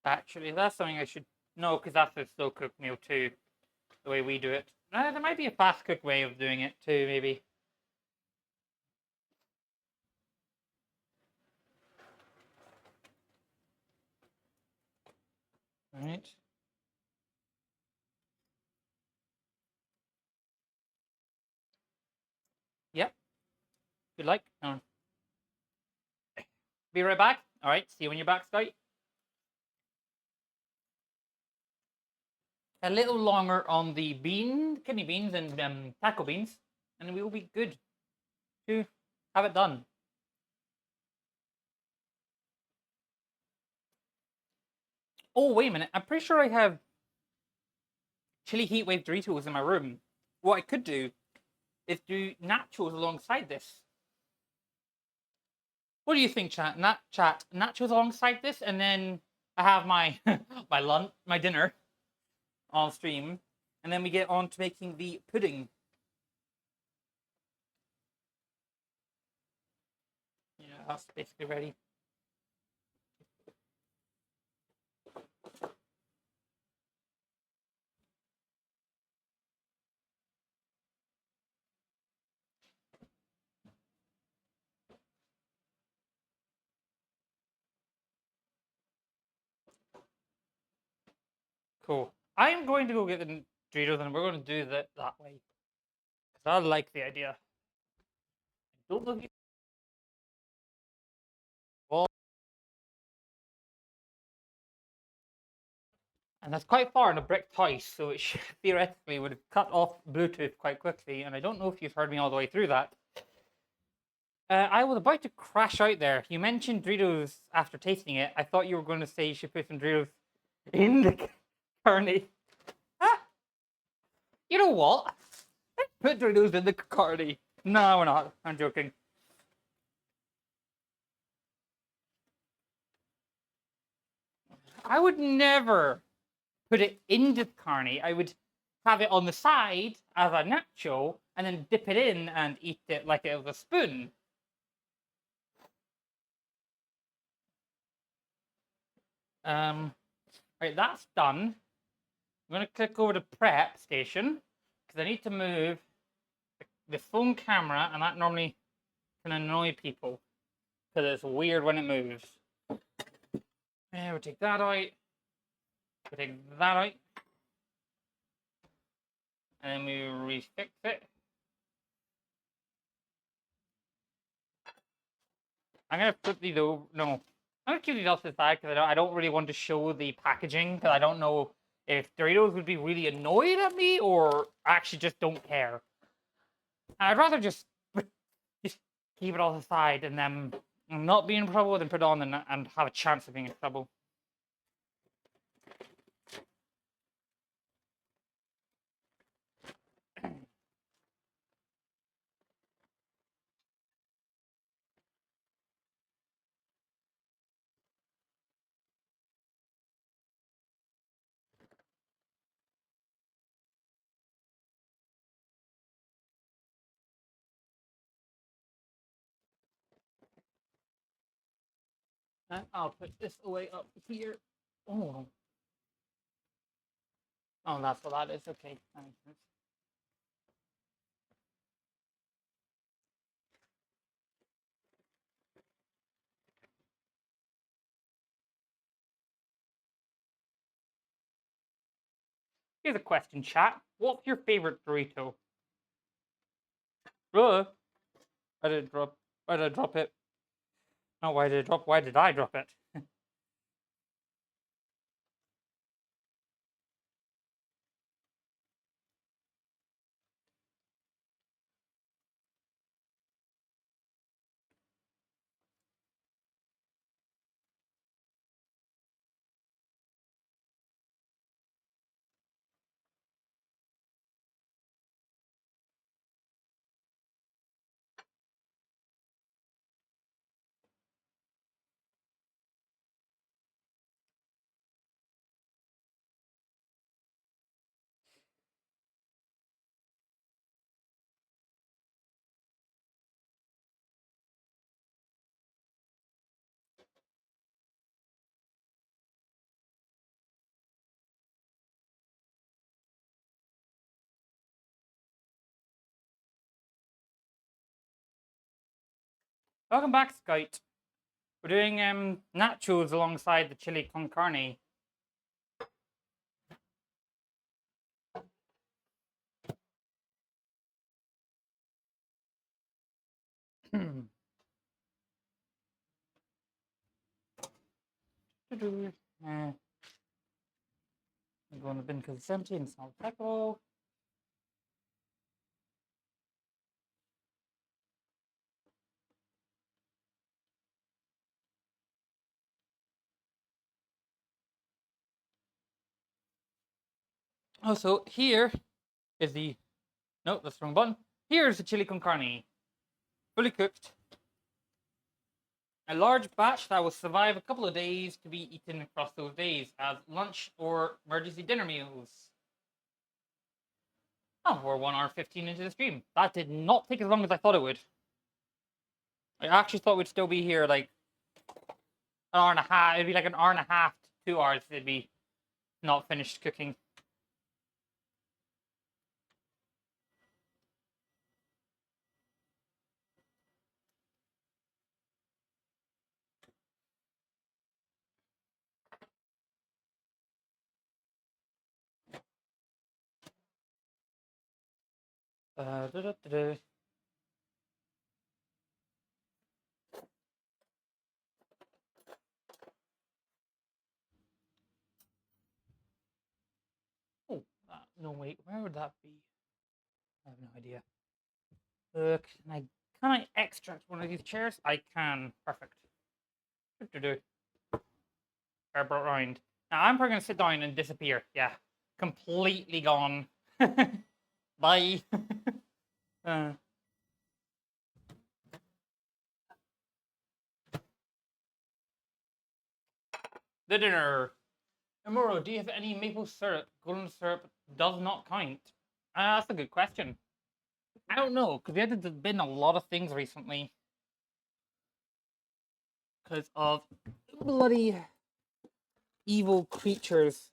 Actually, that's something I should know because that's a slow cooked meal too. The way we do it. There might be a fast cooked way of doing it too, maybe. All right. Yep. If you like. Be right back. All right. See you when you're back, Scout. A little longer on the kidney beans, and taco beans, and we will be good to have it done. Oh, wait a minute. I'm pretty sure I have chili heat wave Doritos in my room. What I could do is do nachos alongside this. What do you think, chat? Chat nachos alongside this, and then I have my my dinner on stream, and then we get on to making the pudding. Yeah, that's basically ready. Cool. I am going to go get the Doritos, and we're going to do that way because I like the idea. Don't look. Well, and that's quite far in a brick house, so it theoretically would have cut off Bluetooth quite quickly. And I don't know if you've heard me all the way through that. I was about to crash out there. You mentioned Doritos after tasting it. I thought you were going to say you should put some Doritos in the carne. Ah, you know what? Put Doritos in the carne. No, we're not. I'm joking. I would never put it into the carne. I would have it on the side as a nacho and then dip it in and eat it like it was a spoon. Right, that's done. I'm going to click over to prep station because I need to move the phone camera, and that normally can annoy people because it's weird when it moves. Yeah, we'll take that out. We'll take that out. And then we refix it. I'm going to put these over. No. I'm going to keep these off to the side because I don't really want to show the packaging because I don't know if Doritos would be really annoyed at me or actually just don't care. And I'd rather just keep it off the side and then not be in trouble than put it on and have a chance of being in trouble. And I'll put this away up here. Oh. Oh, that's what that is. Okay. Here's a question, chat. What's your favorite Dorito? I did drop. Why did I drop it? No, why did it drop? Why did I drop it? Welcome back, Scout. We're doing nachos alongside the chili con carne. Go in the bin because it's empty and it's not applicable. Also, here is the... No, that's the wrong button. Here's the chili con carne. Fully cooked. A large batch that will survive a couple of days to be eaten across those days as lunch or emergency dinner meals. Oh, we're 1 hour 15 into the stream. That did not take as long as I thought it would. I actually thought we'd still be here like an hour and a half. It'd be like an hour and a half to 2 hours. It'd be not finished cooking. Da, da, da. Oh, no, wait, where would that be? I have no idea. Look, can I extract one of these chairs? I can. Perfect. Airport round. Now I'm probably gonna sit down and disappear. Yeah, completely gone. Bye. uh, the dinner. Amuro, do you have any maple syrup? Golden syrup does not count. That's a good question. I don't know, because there's been a lot of things recently. Because of bloody evil creatures.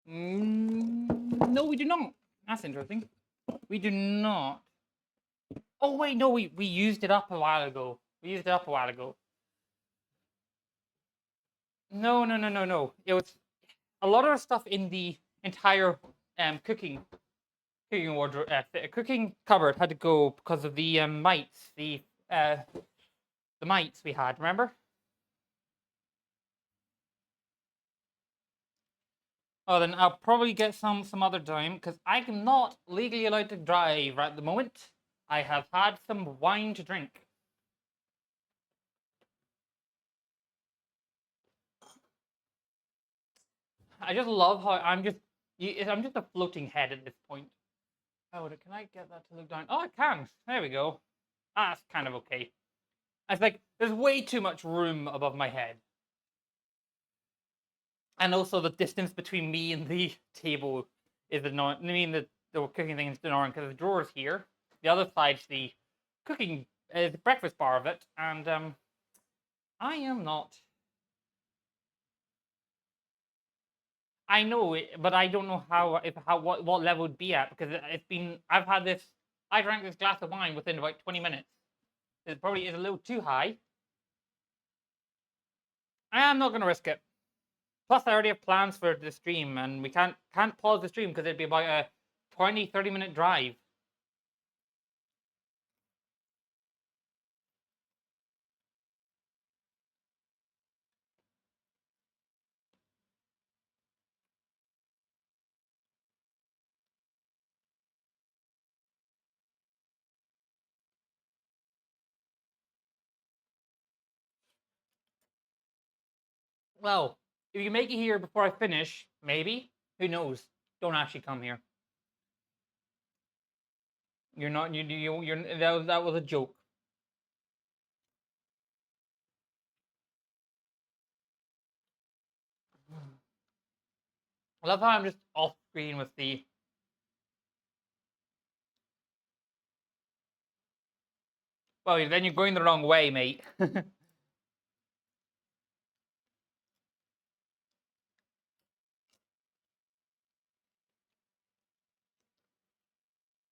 No, we do not. That's interesting. We do not. Oh, wait, no, we used it up a while ago. We used it up a while ago. No, no, no, no, no. It was a lot of the stuff in the entire cooking wardrobe, cooking cupboard had to go because of the mites, the mites we had. Remember? Oh, then I'll probably get some other time because I am not legally allowed to drive at the moment. I have had some wine to drink. I just love how I'm just a floating head at this point. Oh, can I get that to look down? Oh, I can. There we go. That's kind of okay. It's like there's way too much room above my head. And also the distance between me and the table is annoying. I mean the cooking thing is annoying because the drawer's here. The other side's the cooking the breakfast bar of it, and I am not. I know it, but I don't know what level it'd be at because it's been. I've had this. I drank this glass of wine within about 20 minutes. It probably is a little too high. I am not going to risk it. Plus, I already have plans for the stream, and we can't pause the stream because it'd be about a 20-30 minute drive. Well, if you make it here before I finish, maybe. Who knows? Don't actually come here. You're not. You're. That was a joke. I love how I'm just off screen with the. Well, then you're going the wrong way, mate.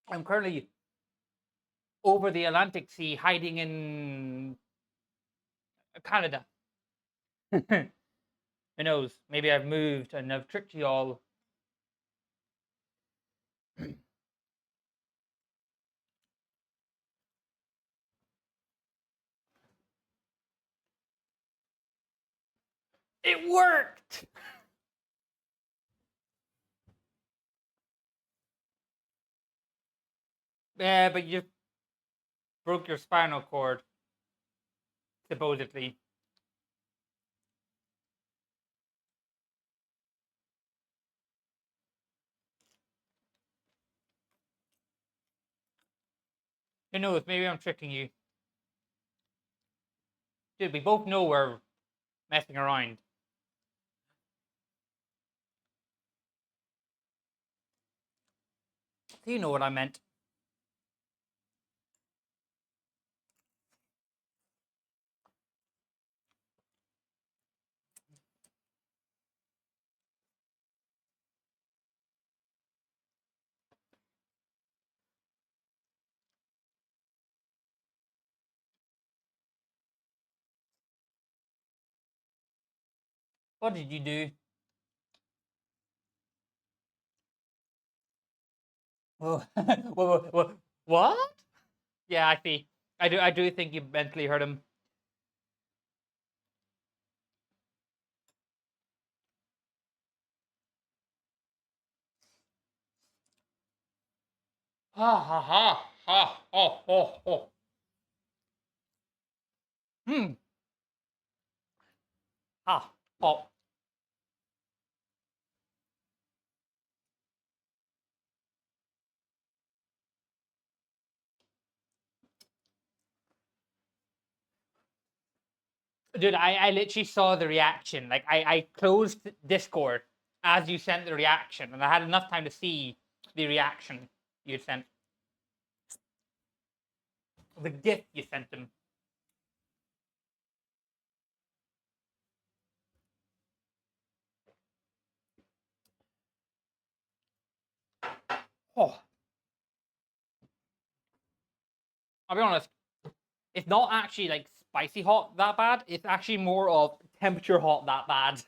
I'm currently over the Atlantic Sea, hiding in Canada. Who knows? Maybe I've moved and I've tricked you all. It worked! Yeah, but you broke your spinal cord, supposedly. Who knows? Maybe I'm tricking you. Dude, we both know we're messing around. So you know what I meant. What did you do? Oh, what? Yeah, I see. I do think you mentally hurt him. Ha ha ha ha oh oh oh. Hmm. Ha oh. Dude, I literally saw the reaction. Like I closed Discord as you sent the reaction, and I had enough time to see the reaction you sent. The gift you sent him. Oh, I'll be honest. It's not actually like spicy hot that bad. It's actually more of temperature hot that bad.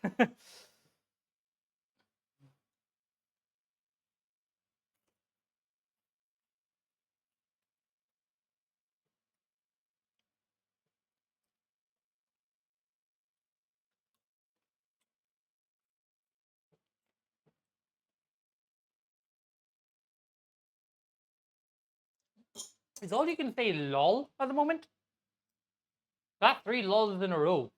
Is all you can say lol at the moment? That 3 lols in a row.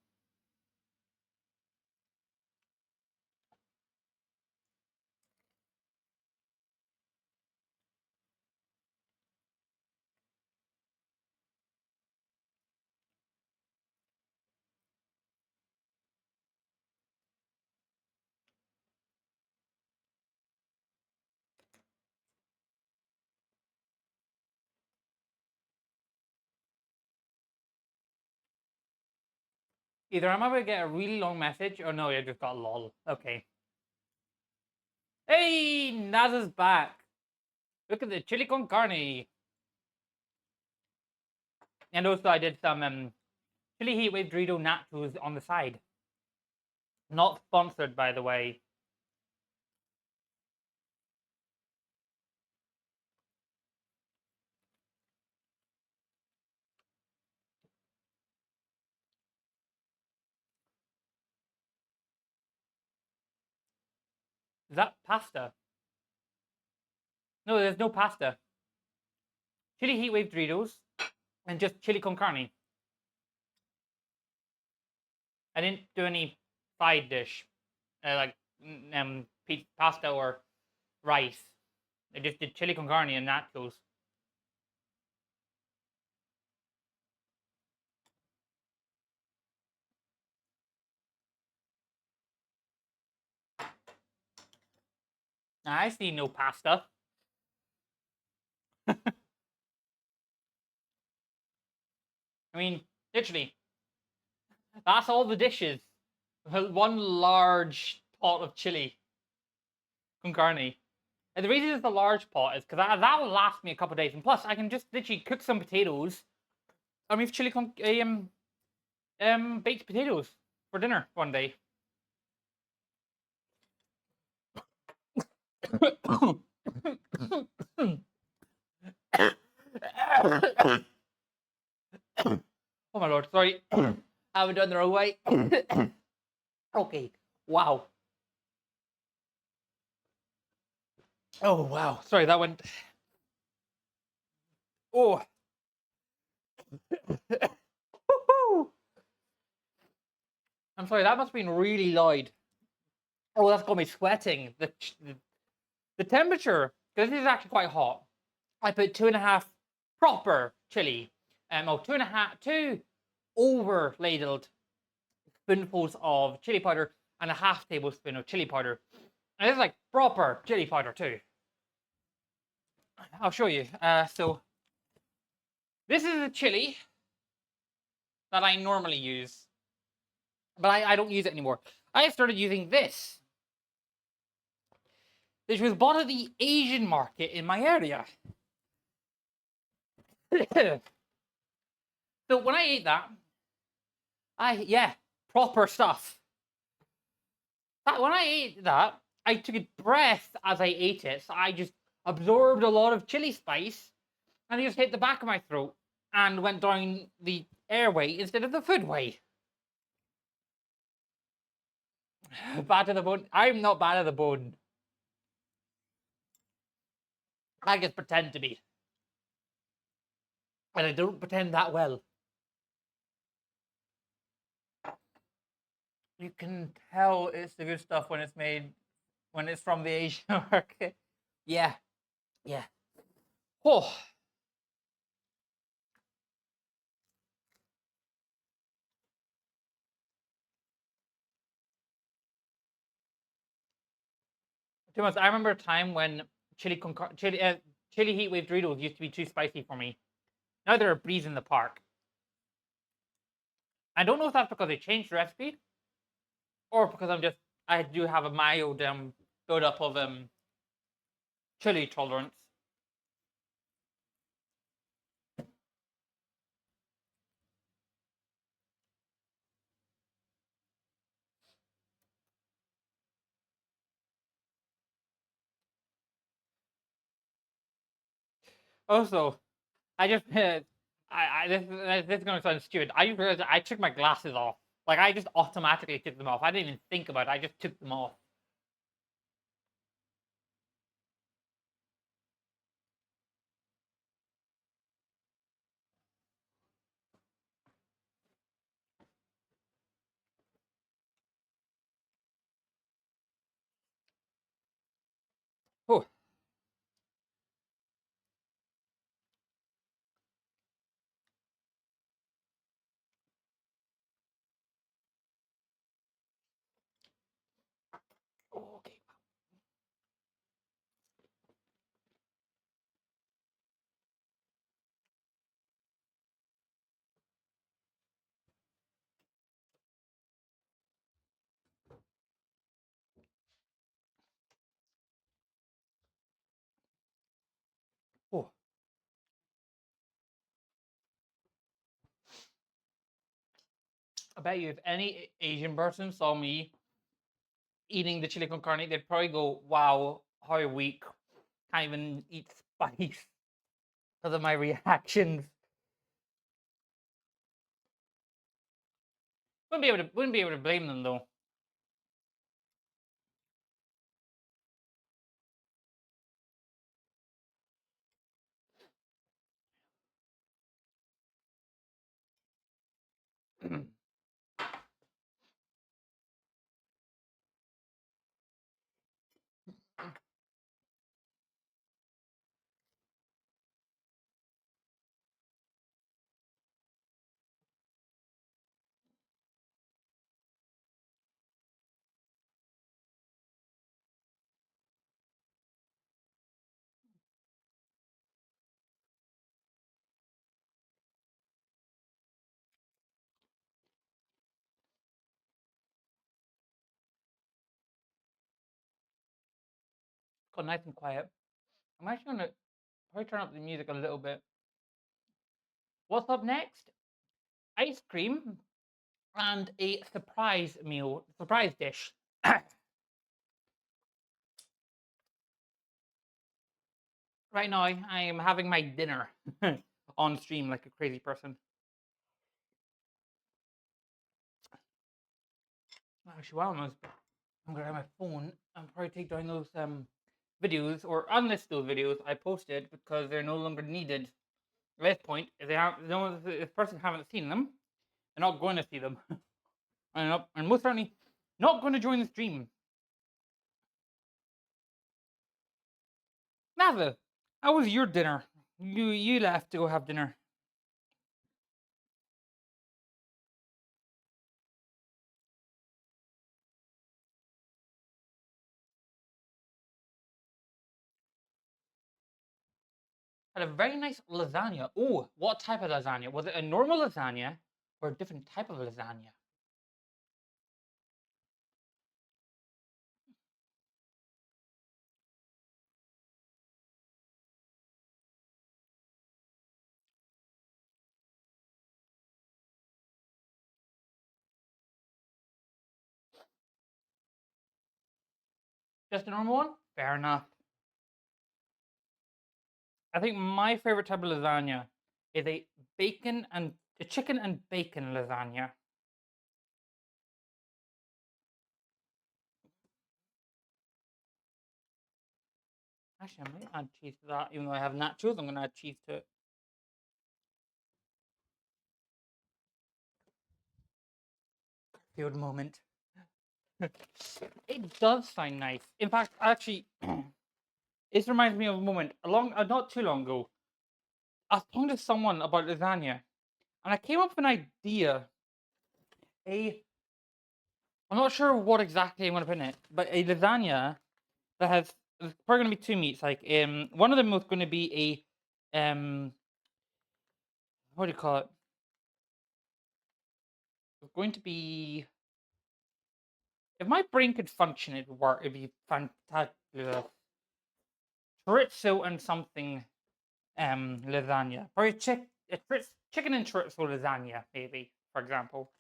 Either I'm about to get a really long message, or no, I just got lol. Okay. Hey, Naza's back. Look at the chili con carne. And also, I did some chili heat wave Dorito nachos on the side. Not sponsored, by the way. Is that pasta? No, there's no pasta. Chili heat wave Doritos and just chili con carne. I didn't do any side dish, like pasta or rice. I just did chili con carne and nachos. I see no pasta. I mean, literally, that's all the dishes. One large pot of chili con carne. And the reason it's a large pot is because that will last me a couple of days, and plus I can just literally cook some potatoes, and we have chili con baked potatoes for dinner one day. Oh my lord, sorry. I haven't done the wrong way. Okay, wow. Oh wow, sorry, that went. Oh. I'm sorry, that must have been really loud. Oh, that's got me sweating. The temperature, because this is actually quite hot. I put 2.5 proper chili, two over ladled spoonfuls of chili powder and a half tablespoon of chili powder. And this is like proper chili powder too. I'll show you. So this is the chili that I normally use, but I don't use it anymore. I have started using this, which was bought at the Asian market in my area. So when I ate that, yeah, proper stuff. When I ate that, I took a breath as I ate it, so I just absorbed a lot of chili spice, and it just hit the back of my throat and went down the airway instead of the food way. Bad to the bone. I'm not bad to the bone. I just pretend to be. And I don't pretend that well. You can tell it's the good stuff when it's made, when it's from the Asian market. Yeah. Yeah. Oh. Too much. I remember a time when chili heat wave Doritos used to be too spicy for me. Now they're a breeze in the park. I don't know if that's because they changed the recipe, or because I do have a mild build-up of chili tolerance. Also, I just this is gonna sound stupid. I just realized I took my glasses off. Like I just automatically took them off. I didn't even think about it. I just took them off. Oh, okay. Oh, I bet you if any Asian person saw me eating the chili con carne, they'd probably go, "Wow, how weak! Can't even eat spice because of my reactions." Wouldn't be able to blame them though. got nice and quiet. I'm actually gonna probably turn up the music a little bit. What's up next? Ice cream and a surprise meal, surprise dish. Right now, I am having my dinner on stream like a crazy person. Actually, while I'm gonna have my phone and probably take down those videos or unlist those videos I posted because they're no longer needed. At this point, if they have no one, if this person haven't seen them, they're not going to see them, and most certainly not going to join the stream. Nava, how was your dinner? You left to go have dinner. Had a very nice lasagna. Oh, what type of lasagna? Was it a normal lasagna or a different type of lasagna? Just a normal one? Fair enough. I think my favorite type of lasagna is a chicken and bacon lasagna. Actually, I might add cheese to that, even though I have nachos. I'm gonna add cheese to it. Field moment. It does sound nice. In fact, actually, this reminds me of a moment not too long ago. I was talking to someone about lasagna, and I came up with an idea. A I'm not sure what exactly I'm gonna put in it, but a lasagna that has there's probably gonna be two meats. Like one of them was gonna be a what do you call it? It's going to be if my brain could function, it'd work. It'd be fantastic. Chorizo and something lasagna. Probably chicken and chorizo lasagna, maybe, for example.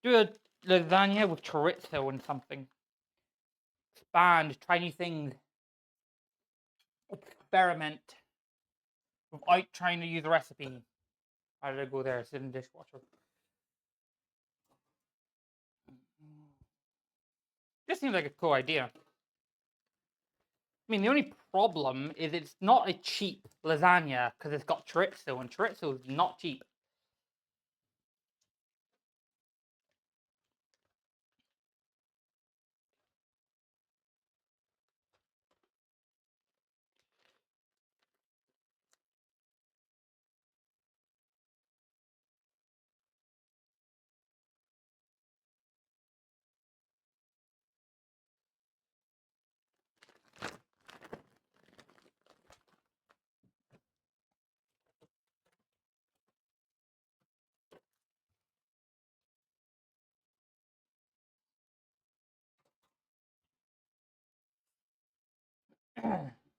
Do a lasagna with chorizo and something. Expand, try new things. Experiment without trying to use a recipe. How did I go there? Sit in the dishwasher. This seems like a cool idea. I mean, the only problem is it's not a cheap lasagna because it's got chorizo, and chorizo is not cheap.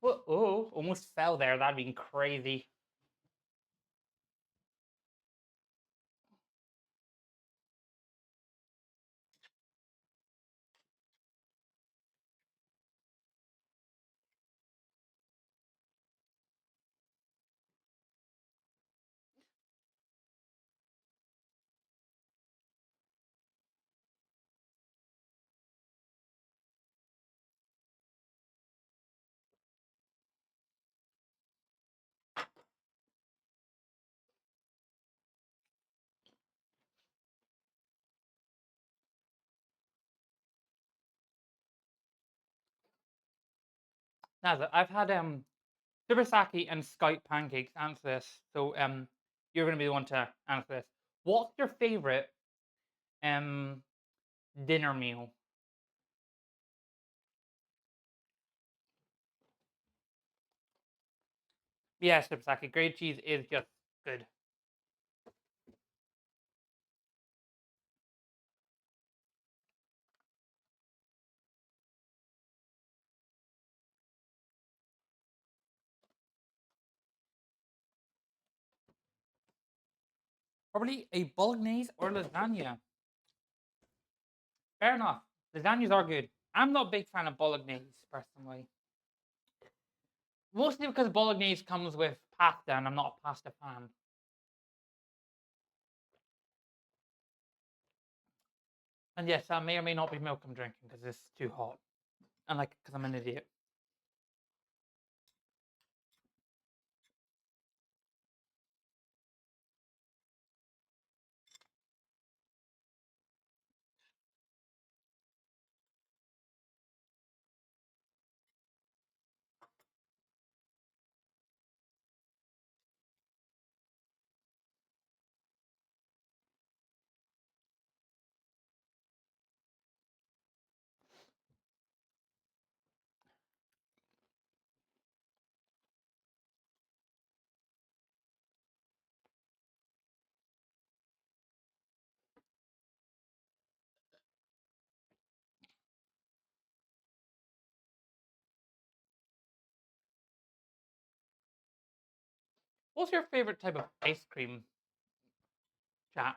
Oh, almost fell there. That'd been crazy. Now, I've had Subasaki and Skype pancakes answer this, so you're gonna be the one to answer this. What's your favorite um dinner meal? Yeah, Subasaki. Grilled cheese is just good. Probably a bolognese or lasagna. Fair enough. Lasagnas are good. I'm not a big fan of bolognese personally. Mostly because bolognese comes with pasta and I'm not a pasta fan. And yes, that may or may not be milk I'm drinking because it's too hot. And like, because I'm an idiot. What's your favorite type of ice cream, chat?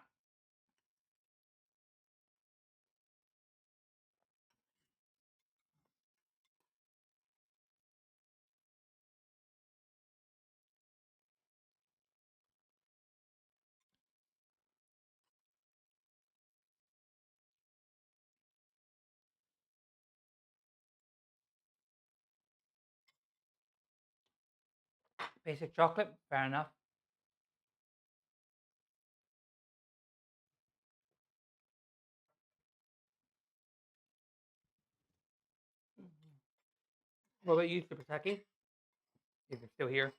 Basic chocolate? Fair enough. What about you, Super Techie? If you're still here.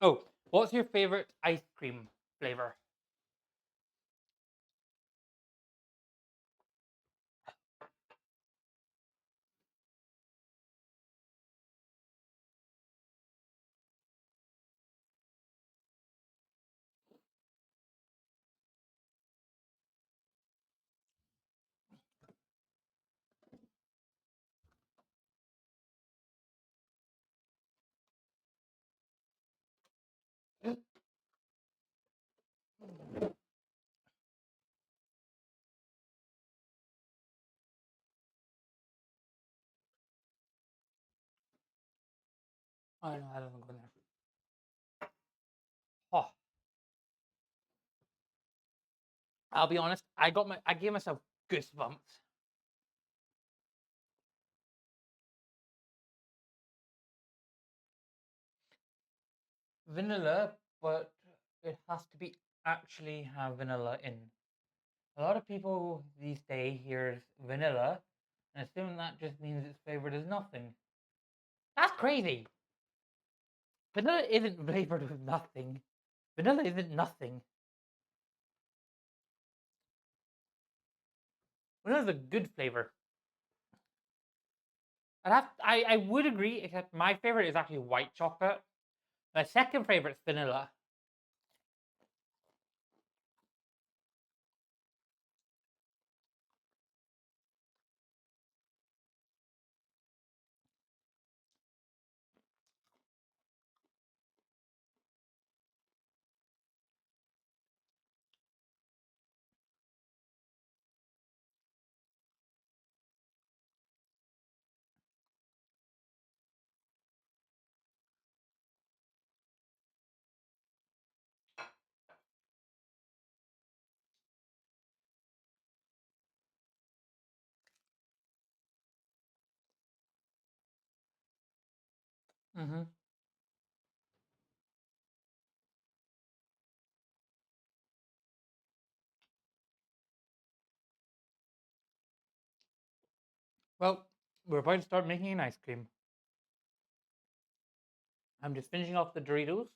Oh, what's your favorite ice cream flavor? Oh, no, that doesn't go in there. Oh, I'll be honest. I gave myself goosebumps. Vanilla, but it has to be actually have vanilla in. A lot of people these days hear vanilla and assume that just means it's flavored as nothing. That's crazy. Vanilla isn't flavored with nothing. Vanilla isn't nothing. Vanilla's a good flavor. I would agree, except my favorite is actually white chocolate. My second favorite is vanilla. Mm-hmm. Well, we're about to start making an ice cream. I'm just finishing off the Doritos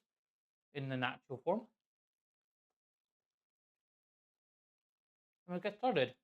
in the natural form. And we'll get started.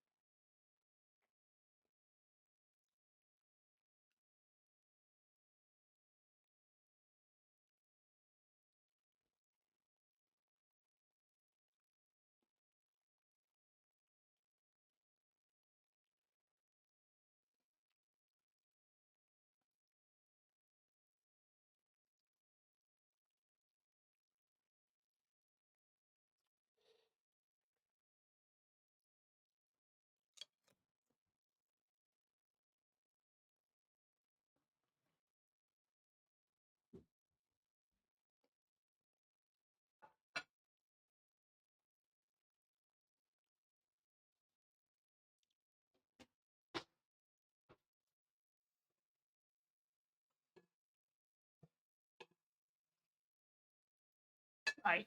Right.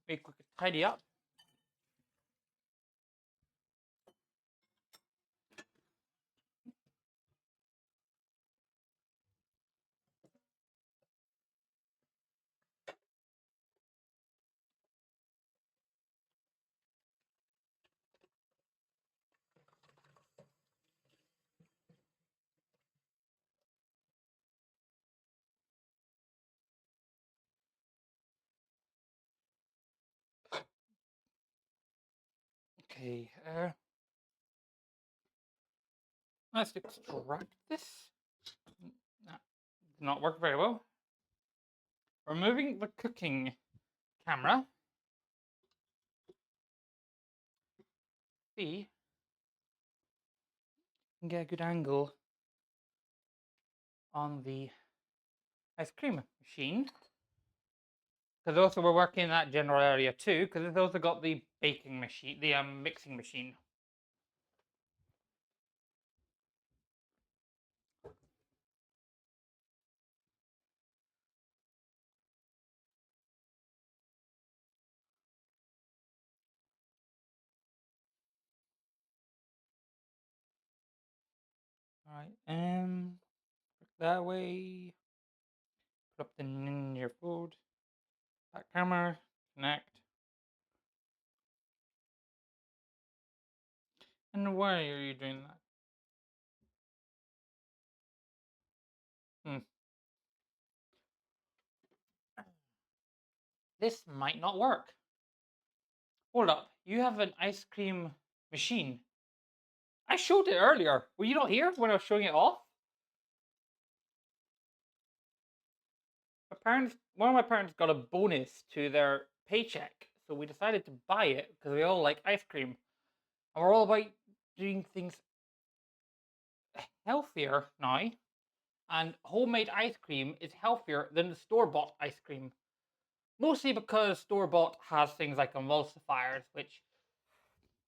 Make quick tidy up. Okay. Let's extract this. Nah, did not work very well. Removing the cooking camera. See, can get a good angle on the ice cream machine. Because also we're working in that general area too, because it's also got the baking machine, the mixing machine. All right, that way. Put up the Ninja food. That camera, connect. And why are you doing that? Hmm. This might not work. Hold up, you have an ice cream machine. I showed it earlier. Were you not here when I was showing it off? One of my parents got a bonus to their paycheck, so we decided to buy it because we all like ice cream. And we're all about doing things healthier now. And homemade ice cream is healthier than the store-bought ice cream. Mostly because store-bought has things like emulsifiers, which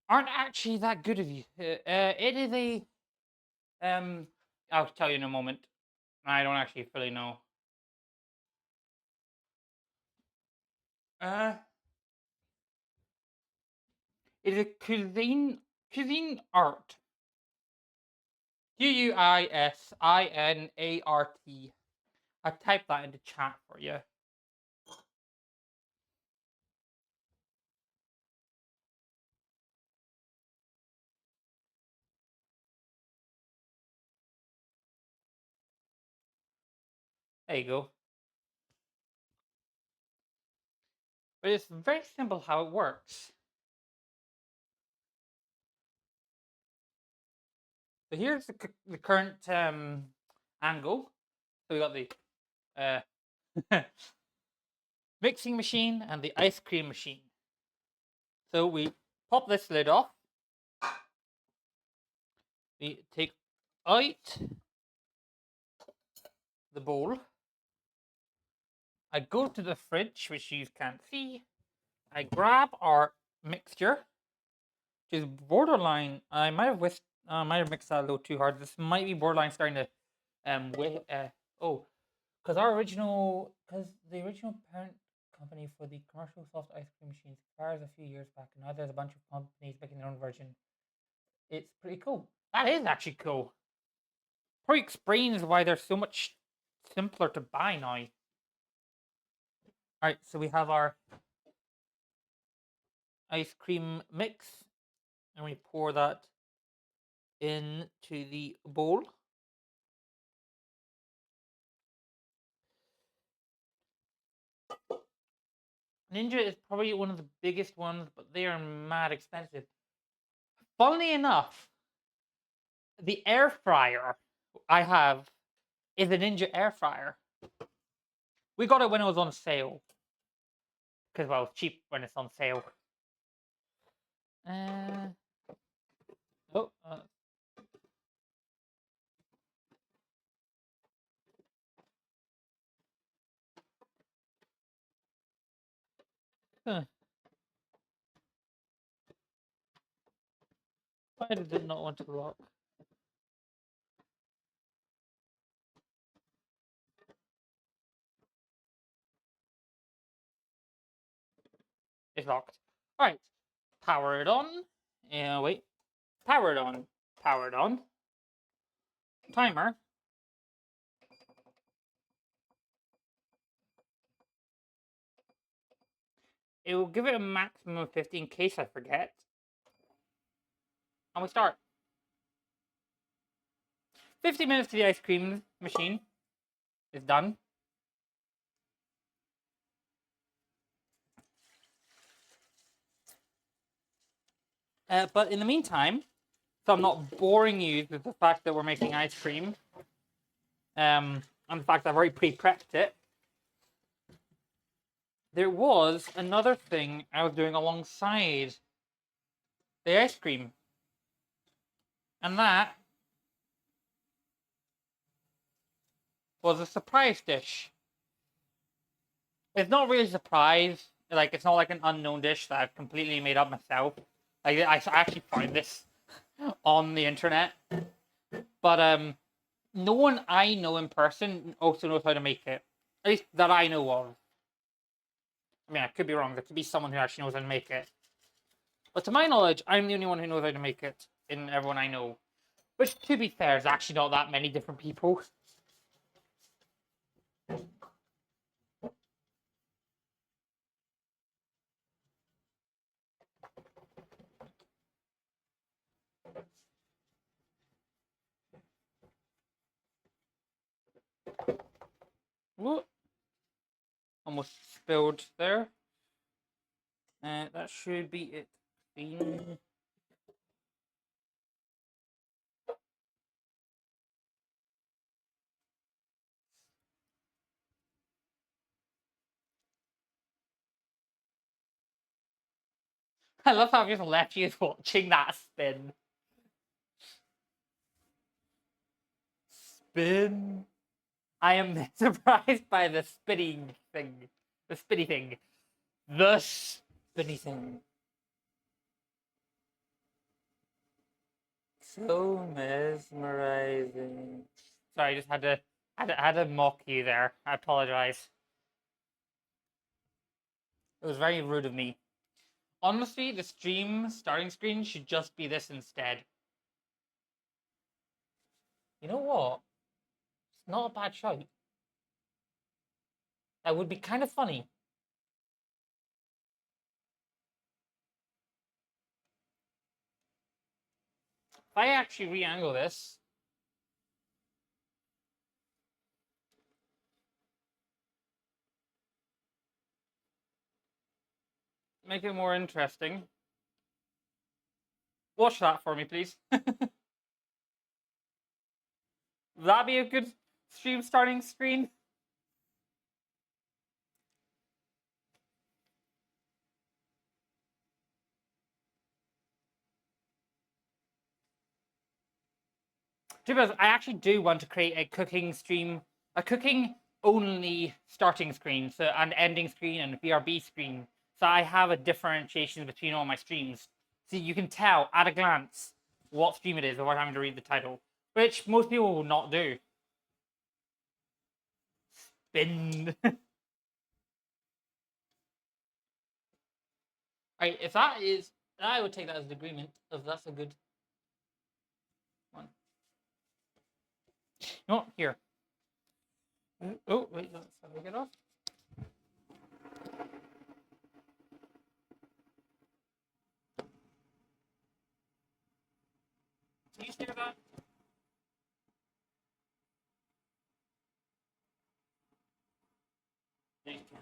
aren't actually that good of you. It is a I'll tell you in a moment. I don't actually fully know. Uh, it is a cuisine art. Quisiniart. I typed that into chat for you. There you go. But it's very simple how it works. So here's the current angle. So we got the mixing machine and the ice cream machine. So we pop this lid off. We take out the bowl. I go to the fridge, which you can't see. I grab our mixture, which is borderline. I might have mixed that a little too hard. This might be borderline starting to because the original parent company for the commercial soft ice cream machines expires a few years back, and now there's a bunch of companies making their own version. It's pretty cool. That is actually cool. Probably explains why they're so much simpler to buy now. All right, so we have our ice cream mix, and we pour that into the bowl. Ninja is probably one of the biggest ones, but they are mad expensive. Funnily enough, the air fryer I have is a Ninja air fryer. We got it when it was on sale. Because, well, it's cheap when it's on sale. Oh, huh. Why did it not want to lock? It's locked. All right. Power it on. Wait. Power it on. Power it on. Timer. It will give it a maximum of 50 in case I forget. And we start. 50 minutes to the ice cream machine is done. But in the meantime, so I'm not boring you with the fact that we're making ice cream, and the fact that I've already pre-prepped it, there was another thing I was doing alongside the ice cream. And that was a surprise dish. It's not really a surprise. Like, it's not like an unknown dish that I've completely made up myself. Like, I actually found this on the internet. But no one I know in person also knows how to make it. At least that I know of. I mean, I could be wrong. There could be someone who actually knows how to make it. But to my knowledge, I'm the only one who knows how to make it in everyone I know. Which, to be fair, is actually not that many different people. Whoa. Almost spilled there. That should be it. Clean. I love how I've just left you watching that spin. Spin. I am surprised by the spinning thing. The spinny thing. The spinny thing. So mesmerizing. Sorry, I just had to mock you there. I apologize. It was very rude of me. Honestly, the stream starting screen should just be this instead. You know what? It's not a bad shout. That would be kind of funny. If I actually re-angle this, make it more interesting. Watch that for me, please. Would that be a good stream starting screen? To be honest, I actually do want to create a cooking stream, a cooking only starting screen, so an ending screen and a BRB screen. So I have a differentiation between all my streams. So you can tell at a glance what stream it is without having to read the title, which most people will not do. Spin. Right, if that is, I would take that as an agreement. If that's a good one. You know what? Here. Oh, wait, let's have a get off. Can you hear that? Thank you.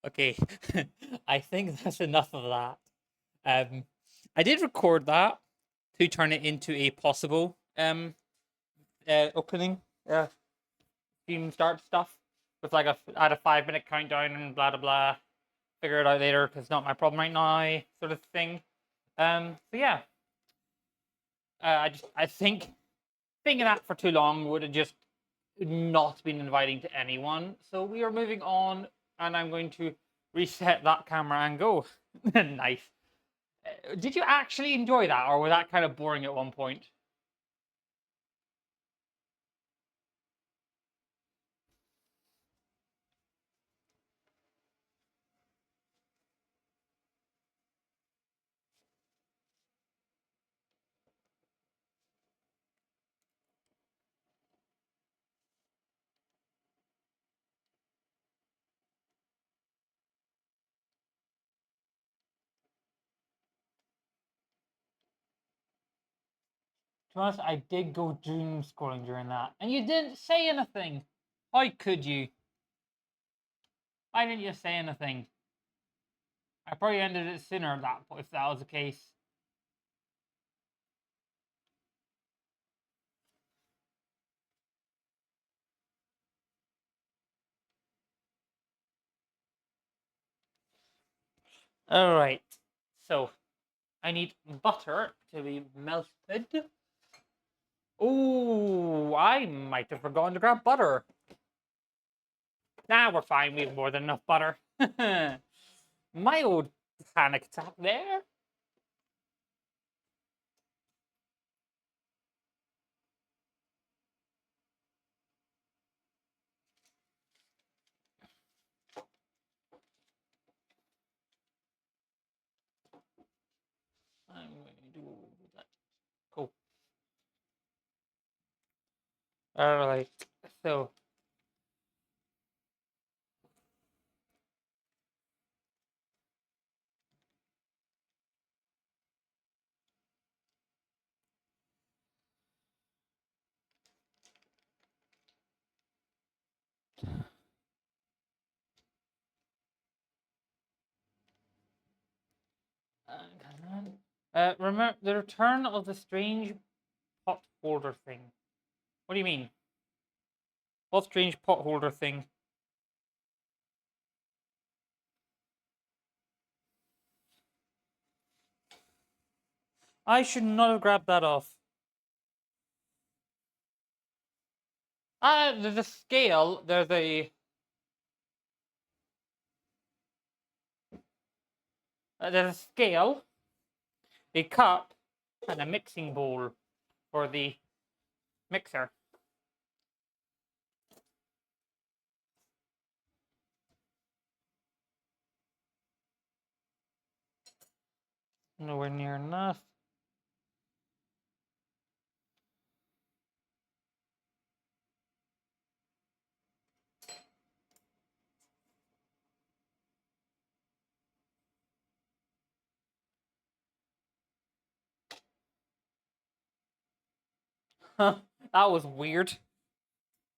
Okay, I think that's enough of that. I did record that to turn it into a possible opening stream start stuff with like add a 5 minute countdown and blah blah blah. Figure it out later because it's not my problem right now, sort of thing. So yeah, I think thinking that for too long would have just not been inviting to anyone. So we are moving on, and I'm going to reset that camera and go. Nice. Did you actually enjoy that, or was that kind of boring at one point? To be honest, I did go doom scrolling during that, and you didn't say anything. How could you? Why didn't you say anything? I probably ended it sooner that if that was the case. All right. So I need butter to be melted. Oh, I might have forgotten to grab butter. Nah, we're fine. We have more than enough butter. Mild panic attack there. I'm going to do that. Cool. All right. So remember the return of the strange pot holder thing. What do you mean? What strange pot holder thing? I should not have grabbed that off. There's a scale. There's a scale, a cup, and a mixing bowl for the mixer. Nowhere near enough. That was weird.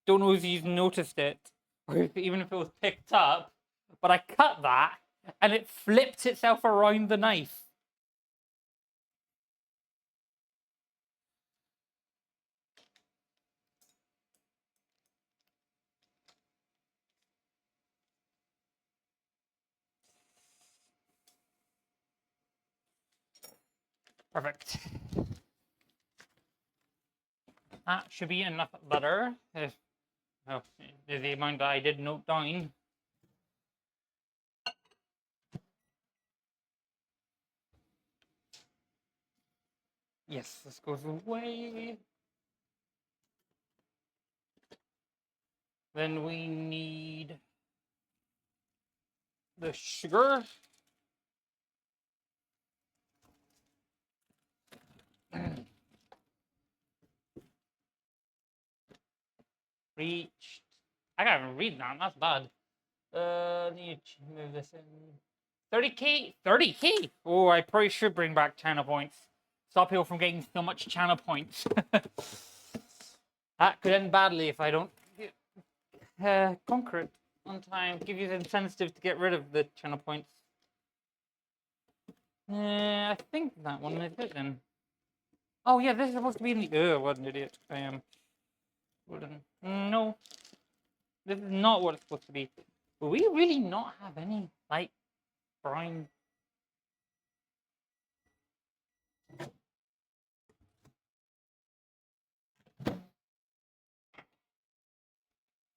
Don't know if you've noticed it, or if, even if it was picked up, but I cut that, and it flipped itself around the knife. Perfect. That should be enough butter. If, oh, the amount that I did note down. Yes, this goes away. Then we need the sugar. Reached. I can't even read that. That's bad. Need to move this in. 30k? 30k? Oh, I probably should bring back channel points. Stop people from getting so much channel points. That could end badly if I don't conquer it. on time. Give you the incentive to get rid of the channel points. I think that one is it then. Oh yeah, this is supposed to be in the. What an idiot I am. No, this is not what it's supposed to be. Will we really not have any light brown?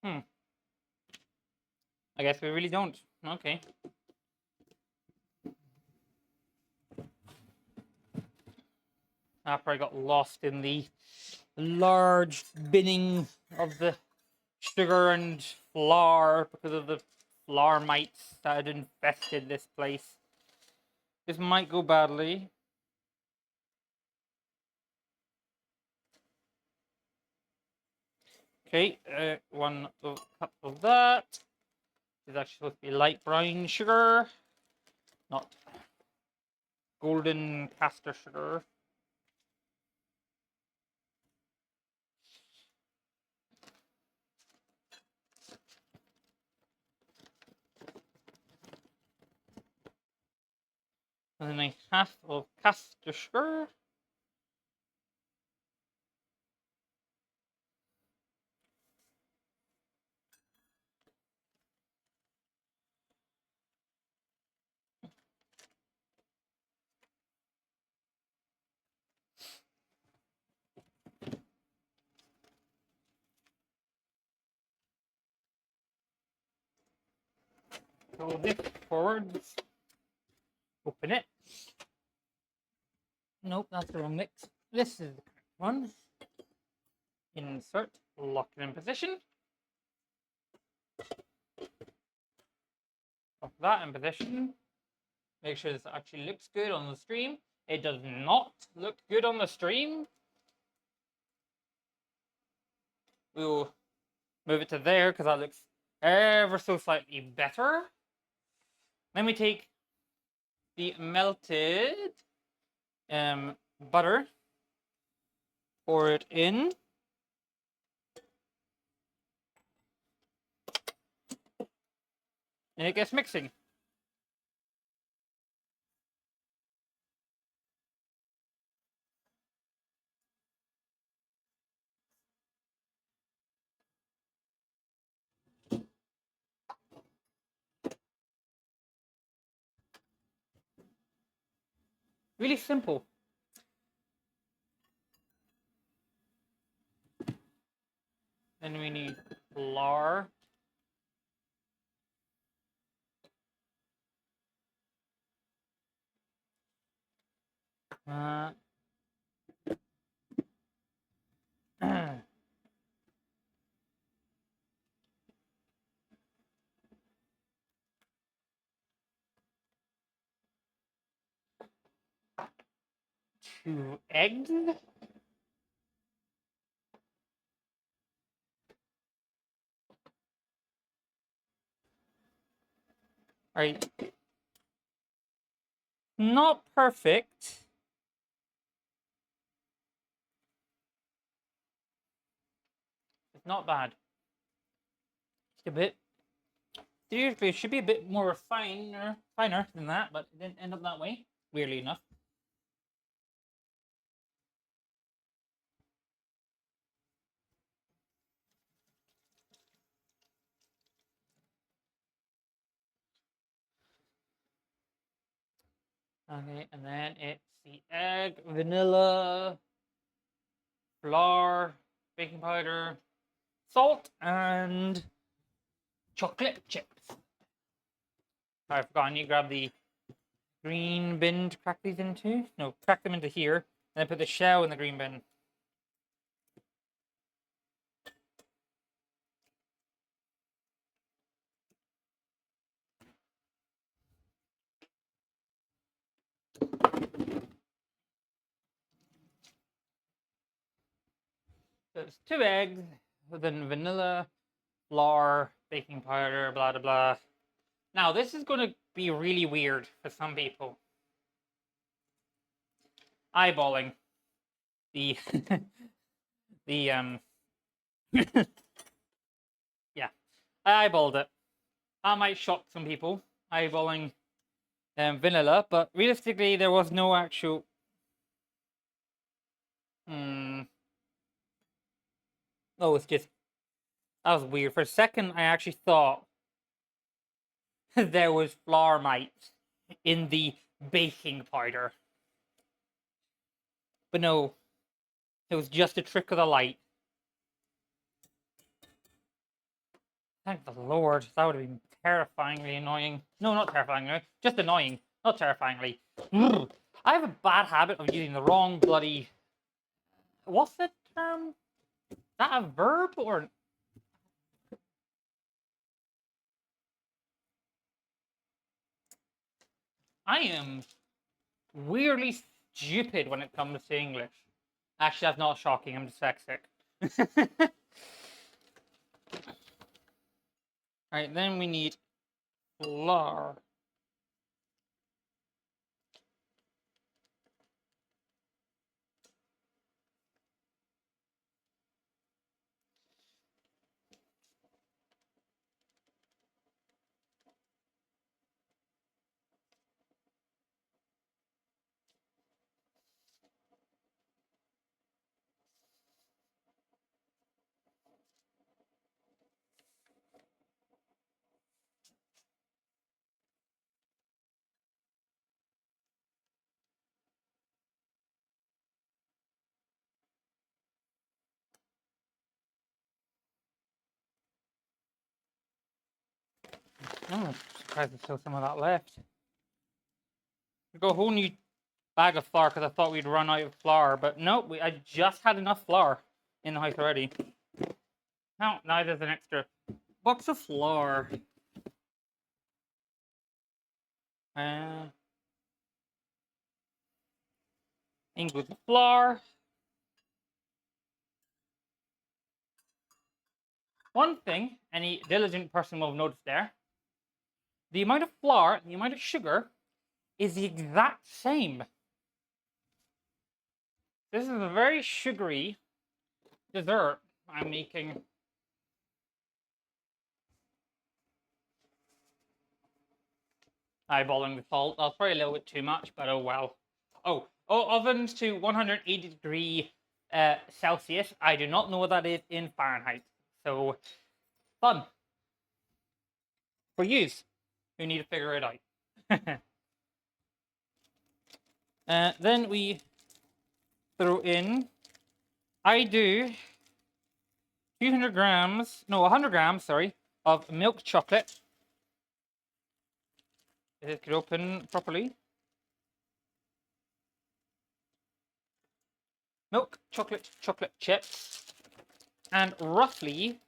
Hmm. I guess we really don't. Okay. I probably got lost in the large binning of the sugar and flour because of the flour mites that had infested this place. This might go badly. Okay, one cup of that. This is actually supposed to be light brown sugar, not golden caster sugar. And then a half of caster sugar. Roll this forward. Open it. Nope, that's the wrong mix. This is the correct one. Insert, lock it in position. Lock that in position. Make sure this actually looks good on the stream. It does not look good on the stream. We will move it to there because that looks ever so slightly better. Then we take the melted butter, pour it in. And it gets mixing. Really simple. Then we need flour. Two eggs. All right. Not perfect. It's not bad. Just a bit. Seriously, it should be a bit more finer than that, but it didn't end up that way. Weirdly enough. Okay, and then it's the egg, vanilla, flour, baking powder, salt, and chocolate chips. I forgot, you grab the green bin to crack these into. No, crack them into here, and then put the shell in the green bin. So it's 2 eggs, then vanilla, flour, baking powder, blah blah blah. Now this is going to be really weird for some people. Eyeballing the the yeah, I eyeballed it. That might shock some people, eyeballing vanilla, but realistically, there was no actual. Oh, it's just that was weird. For a second, I actually thought there was flour mites in the baking powder, but no, it was just a trick of the light. Thank the Lord, that would have been terrifyingly annoying. No, not terrifyingly, just annoying, not terrifyingly. I have a bad habit of using the wrong bloody. What's the term? Is that a verb or? I am weirdly stupid when it comes to English. Actually, that's not shocking. I'm dyslexic. Alright, then we need flour. I'm surprised there's still some of that left. We got a whole new bag of flour because I thought we'd run out of flour, but nope, I just had enough flour in the house already. Now there's an extra box of flour. In with the flour. One thing any diligent person will have noticed there, the amount of flour, the amount of sugar is the exact same. This is a very sugary dessert I'm making. Eyeballing the salt. That's probably a little bit too much, but oh well. Oh, ovens to 180 degree Celsius. I do not know what that is in Fahrenheit. So, fun. For yous who need to figure it out. Then we throw in, I do 200 grams, no, 100 grams, sorry, of milk chocolate. If it could open properly. Milk chocolate chips. And roughly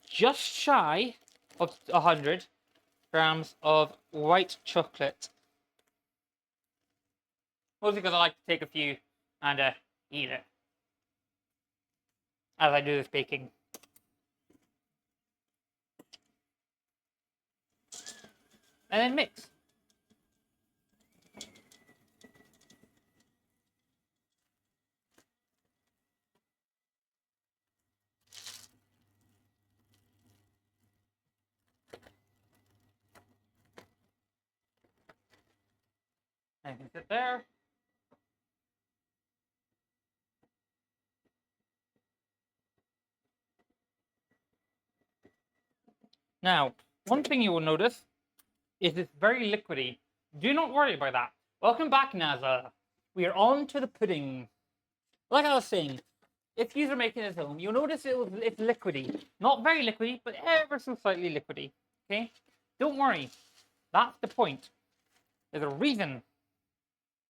just shy of 100 grams of white chocolate. Mostly because I like to take a few and eat it as I do this baking. And then mix. And you can sit there. Now, one thing you will notice is it's very liquidy. Do not worry about that. Welcome back, NASA. We are on to the pudding. Like I was saying, if you are making this at home, you'll notice it's liquidy. Not very liquidy, but ever so slightly liquidy. Okay? Don't worry. That's the point. There's a reason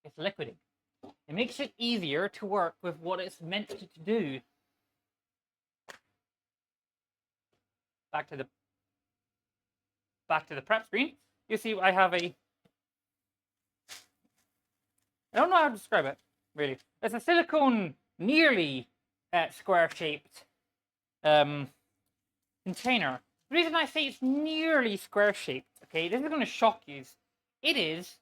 it's liquidy. It makes it easier to work with what it's meant to do. Back to the prep screen. You see I have a, I don't know how to describe it, really. It's a silicone, nearly square-shaped container. The reason I say it's nearly square-shaped, okay, this is going to shock you. It is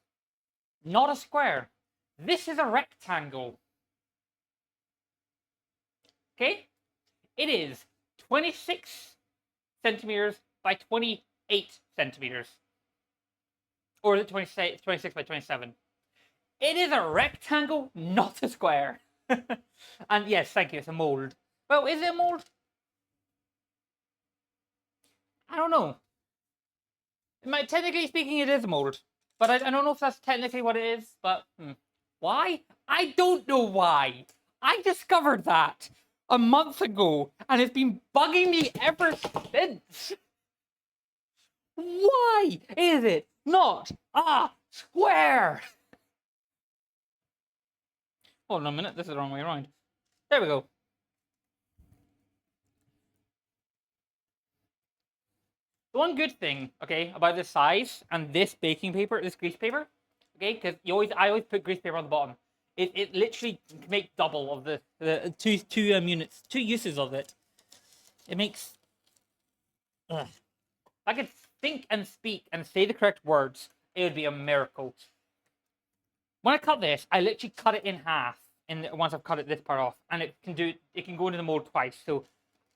not a square. This is a rectangle. Okay? It is 26 centimeters by 28 28 centimeters. Or is it 26 by 27? It is a rectangle, not a square. And yes, thank you, it's a mold. Well, is it a mold? I don't know. Technically speaking, it is a mold. But I don't know if that's technically what it is, but why? I don't know why. I discovered that a month ago, and it's been bugging me ever since. Why is it not a square? Hold on a minute, this is the wrong way around. There we go. The one good thing, okay, about this size and this baking paper, this grease paper, okay, because I always put grease paper on the bottom. It literally can make double of the two units, two uses of it. It makes. Ugh. If I could think and speak and say the correct words, it would be a miracle. When I cut this, I literally cut it in half. Once I've cut this part off, and it can go into the mold twice. So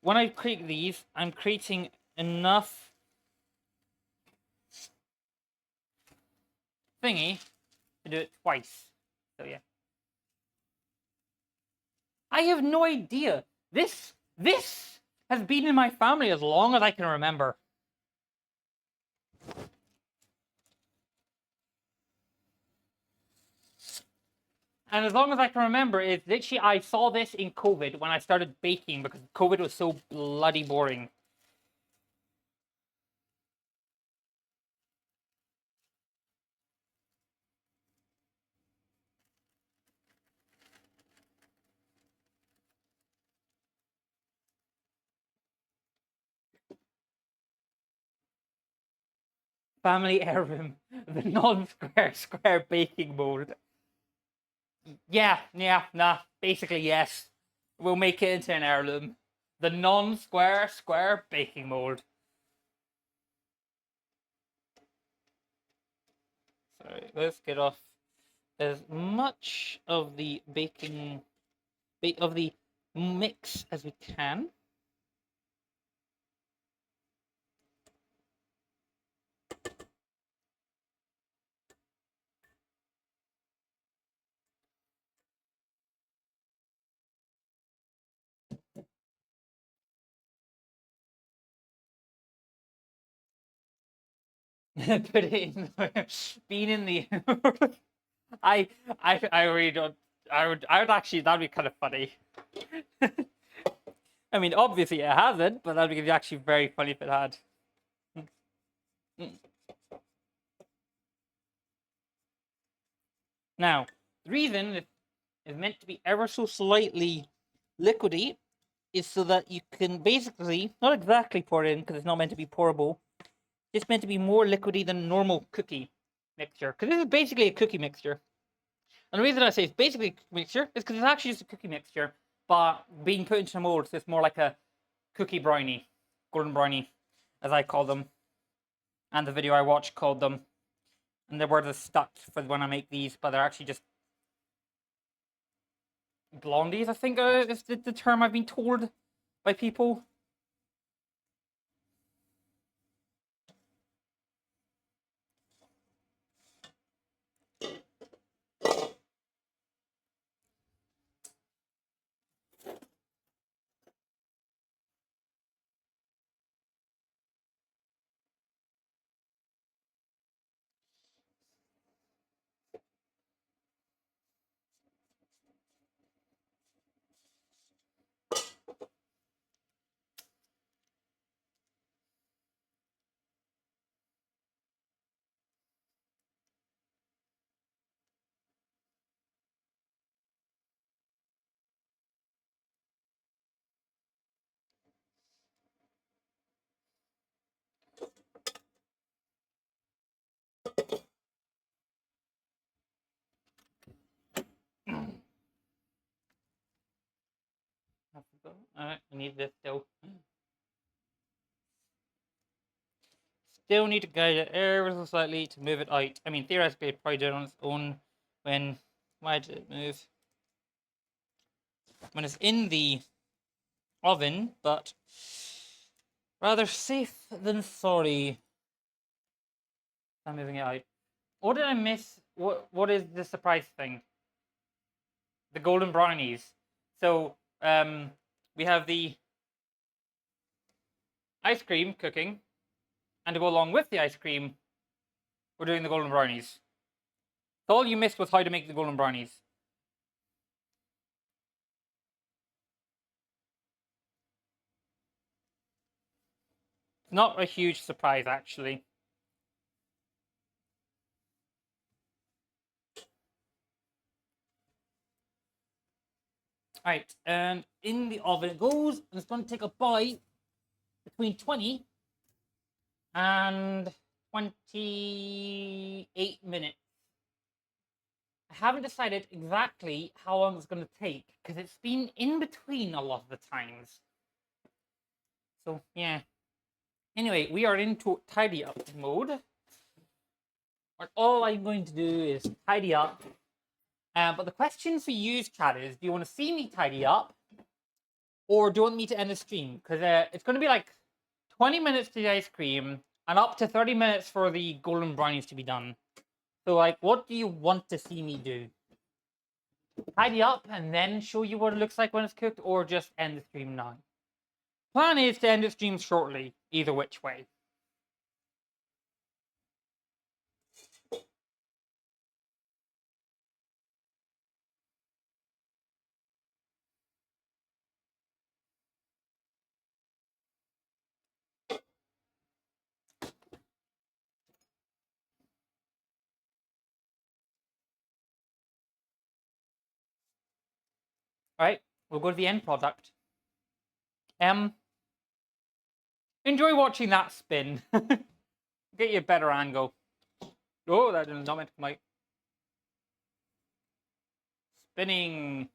when I create these, I'm creating enough thingy to do it twice. So yeah. I have no idea. This has been in my family as long as I can remember. And as long as I can remember, it's literally I saw this in COVID when I started baking because COVID was so bloody boring. Family heirloom, the non-square square baking mold. Yeah, nah. Basically, yes. We'll make it into an heirloom. The non-square square baking mold. Sorry, let's get off as much of the baking of the mix as we can. Put it in being in the I really don't I would actually that'd be kind of funny. I mean obviously it hasn't, but that'd be actually very funny if it had. Now, the reason it is meant to be ever so slightly liquidy is so that you can basically not exactly pour it in because it's not meant to be pourable. It's meant to be more liquidy than normal cookie mixture because this is basically a cookie mixture. And the reason I say it's basically a cookie mixture is because it's actually just a cookie mixture, but being put into a mold, so it's more like a cookie brownie, golden brownie, as I call them. And the video I watched called them. And the word is stuck for when I make these, but they're actually just blondies, I think is the term I've been told by people. Alright, I need this still. Still need to guide it ever so slightly to move it out. I mean, theoretically, it probably did on its own when. Why did it move? When it's in the oven, but rather safe than sorry. I'm moving it out. What did I miss? What is the surprise thing? The golden brownies. So we have the ice cream cooking, and to go along with the ice cream, we're doing the golden brownies. So all you missed was how to make the golden brownies. It's not a huge surprise, actually. All right, and in the oven it goes, and it's going to take about between 20 and 28 minutes. I haven't decided exactly how long it's going to take because it's been in between a lot of the times. So, yeah. Anyway, we are into tidy up mode. And all I'm going to do is tidy up. But the question for you, chat, is do you want to see me tidy up? Or do you want me to end the stream? Because it's going to be like 20 minutes for the ice cream and up to 30 minutes for the golden brownies to be done. So, like, what do you want to see me do? Tidy up and then show you what it looks like when it's cooked, or just end the stream now? Plan is to end the stream shortly, either which way. All right, we'll go to the end product. Enjoy watching that spin. Get you a better angle. Oh, that did not meant to come out. Spinning.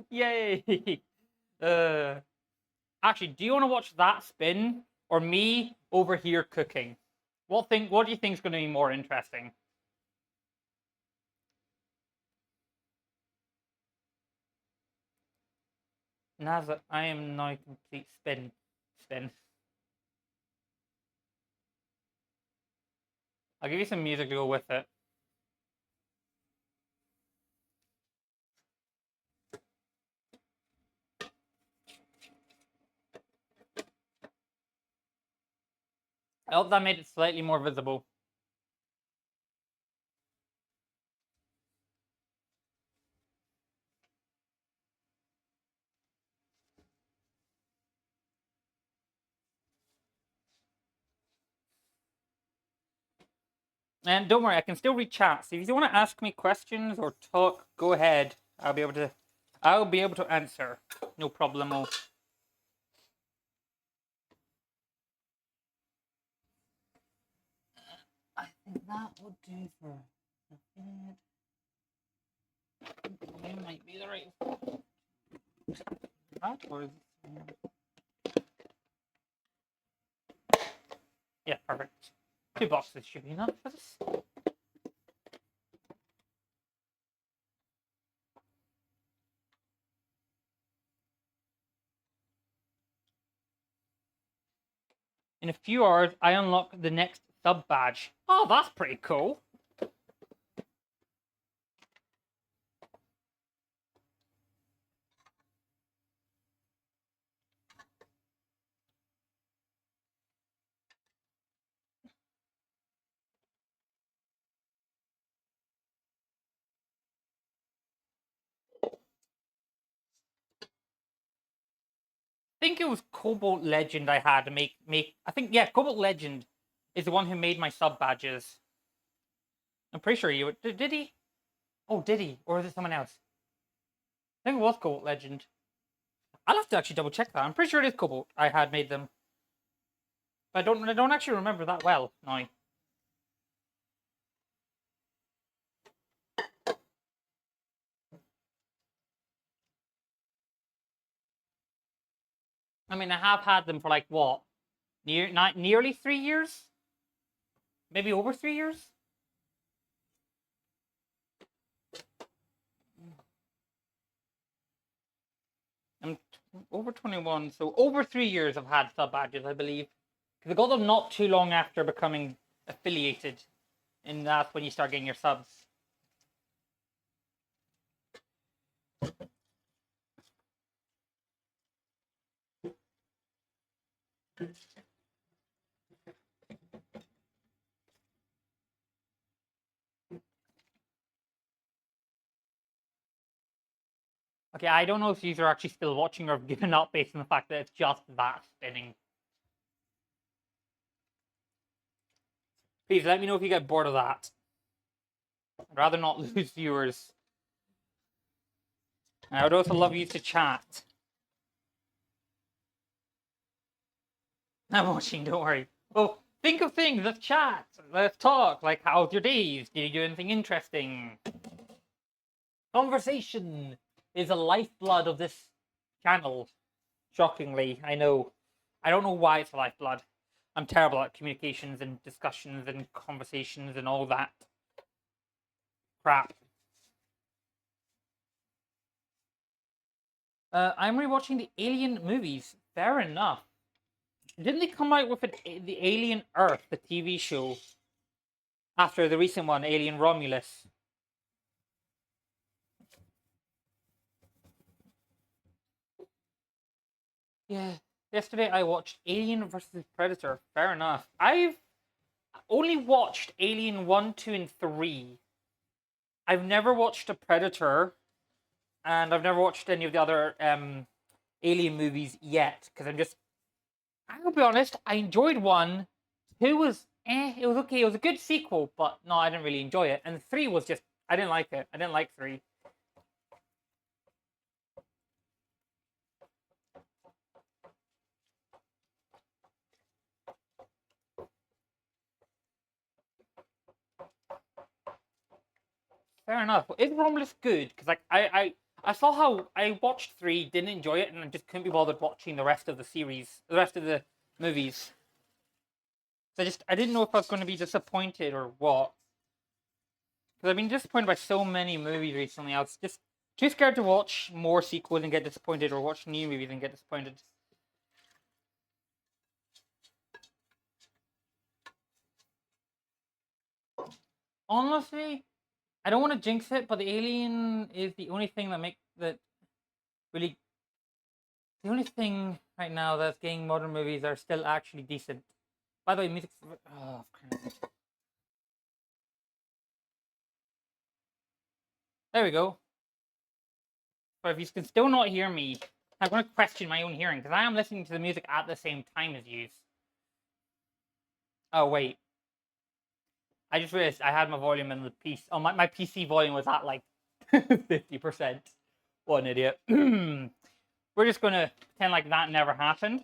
Yay. Actually, do you want to watch that spin or me over here cooking? What do you think is going to be more interesting? Naza, I am now complete spin. I'll give you some music to go with it. I hope that made it slightly more visible. And don't worry, I can still read chat. So if you want to ask me questions or talk, go ahead. I'll be able to answer. No problemo. I think that would do for it might be the right that or yeah, perfect. 2 boxes should be enough for this. In a few hours, I unlock the next sub badge. Oh, that's pretty cool. I think it was Cobalt Legend I had to make. I think, yeah, Cobalt Legend is the one who made my sub badges. I'm pretty sure you did he? Oh, did he? Or is it someone else? I think it was Cobalt Legend. I'll have to actually double check that. I'm pretty sure it is Cobalt. I had made them, but I don't actually remember that well now. I mean, I have had them for like what, nearly 3 years, maybe over 3 years. I'm over 21, so over 3 years I've had sub badges, I believe, because I got them not too long after becoming affiliated, and that's when you start getting your subs. Okay, I don't know if these are actually still watching or have given up based on the fact that it's just that spinning. Please let me know if you get bored of that. I'd rather not lose viewers. I would also love you to chat. I'm watching, don't worry. Oh, think of things, let's chat, let's talk. Like, how's your days? Did you do anything interesting? Conversation is the lifeblood of this channel. Shockingly, I know. I don't know why it's a lifeblood. I'm terrible at communications and discussions and conversations and all that crap. I'm rewatching the Alien movies. Fair enough. Didn't they come out with the Alien Earth, the TV show, after the recent one, Alien Romulus? Yeah. Yesterday I watched Alien versus Predator. Fair enough. I've only watched Alien 1, 2, and 3. I've never watched a Predator, and I've never watched any of the other Alien movies yet, because I'll be honest, I enjoyed 1. 2 was it was okay, it was a good sequel, but no, I didn't really enjoy it. And 3 was just, I didn't like it. I didn't like 3. Fair enough. Is Romulus good? Because like I saw how I watched 3, didn't enjoy it, and I just couldn't be bothered watching the rest of the series, the rest of the movies. So I didn't know if I was going to be disappointed or what. Because I've been disappointed by so many movies recently. I was just too scared to watch more sequels and get disappointed, or watch new movies and get disappointed. Honestly, I don't want to jinx it, but the Alien is the only thing that really, the only thing right now that's getting modern movies are still actually decent. By the way, music. Oh, there we go. But if you can still not hear me, I'm going to question my own hearing, because I am listening to the music at the same time as you. Oh wait, I just realized I had my volume in the PC. Oh, my PC volume was at like 50%. What an idiot. We're just going to pretend like that never happened.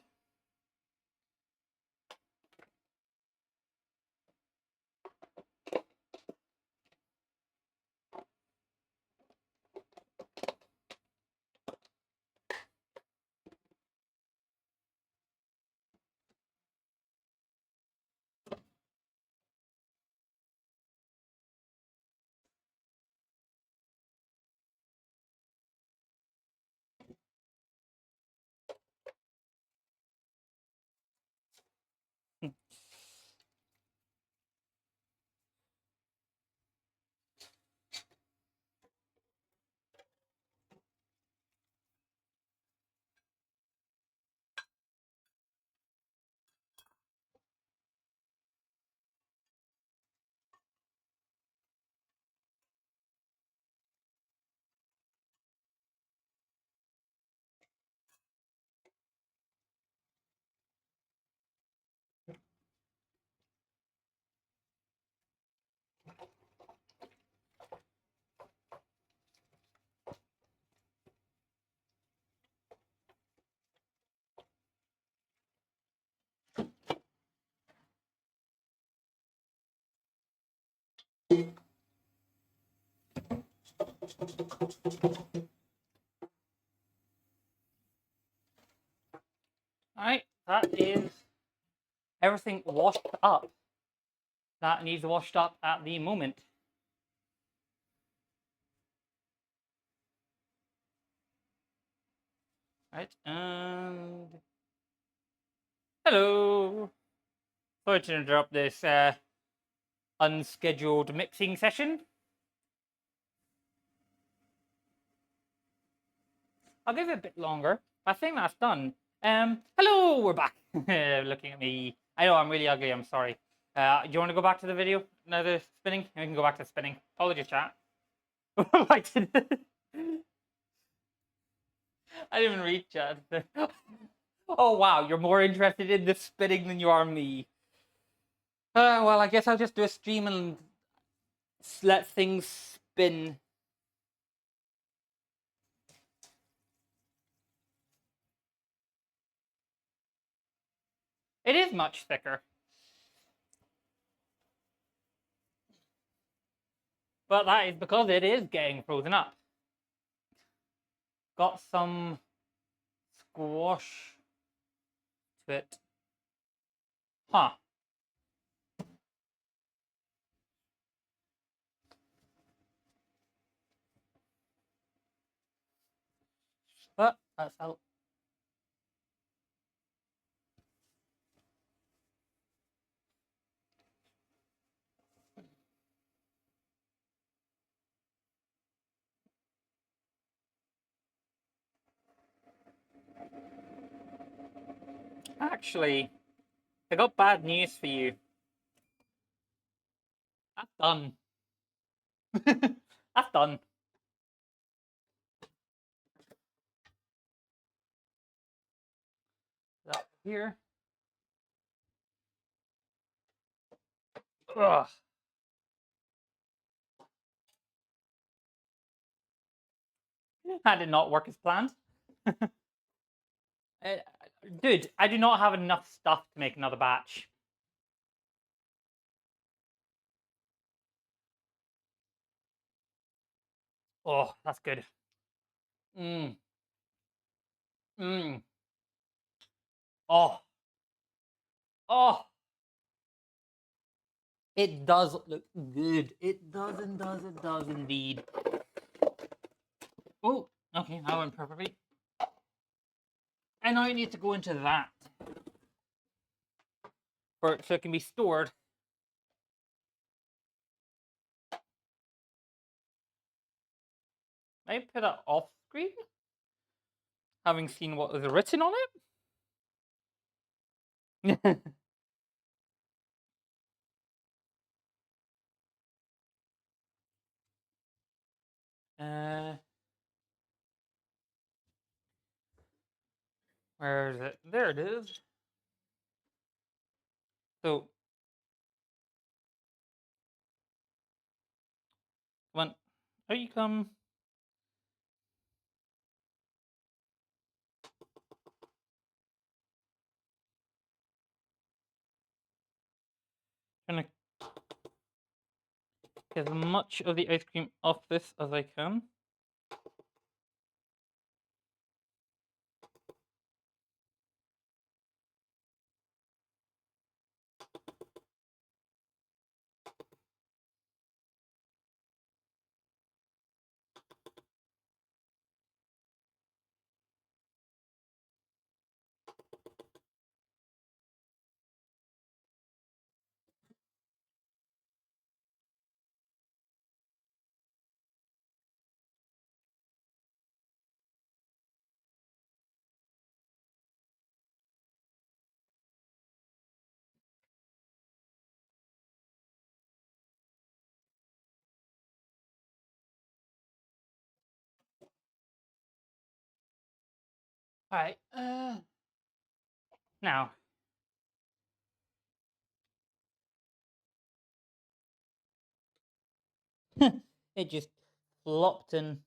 Alright, that is everything washed up. That needs washed up at the moment. Right, and hello. Sorry to interrupt this unscheduled mixing session. I'll give it a bit longer. I think that's done. Hello, we're back. Looking at me. I know I'm really ugly. I'm sorry. Do you want to go back to the video? No, the spinning. We can go back to spinning. Apologies, chat. I didn't. I didn't even read chat. Oh wow, you're more interested in the spinning than you are me. Well, I guess I'll just do a stream and let things spin. It is much thicker. But that is because it is getting frozen up. Got some squash to it. Huh. But that's out. Actually, I got bad news for you. That's done. That's done. That here. Ugh. That did not work as planned. Uh, Dude, I do not have enough stuff to make another batch. Oh, that's good. Mmm. Mmm. Oh. Oh. It does look good. It does and does. It does indeed. Oh, okay. That went perfectly. And now I need to go into that. So it can be stored. I put it off screen, having seen what was written on it. uh, where is it? There it is. So, come on, how you come? Trying to get as much of the ice cream off this as I can. All right. Now, it just flopped in.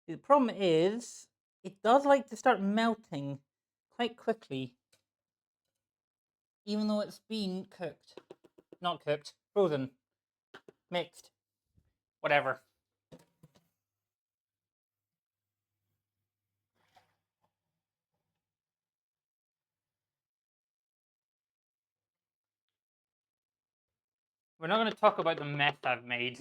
The problem is, it does like to start melting quite quickly, even though it's been cooked. Not cooked, frozen, mixed, whatever. We're not going to talk about the mess I've made.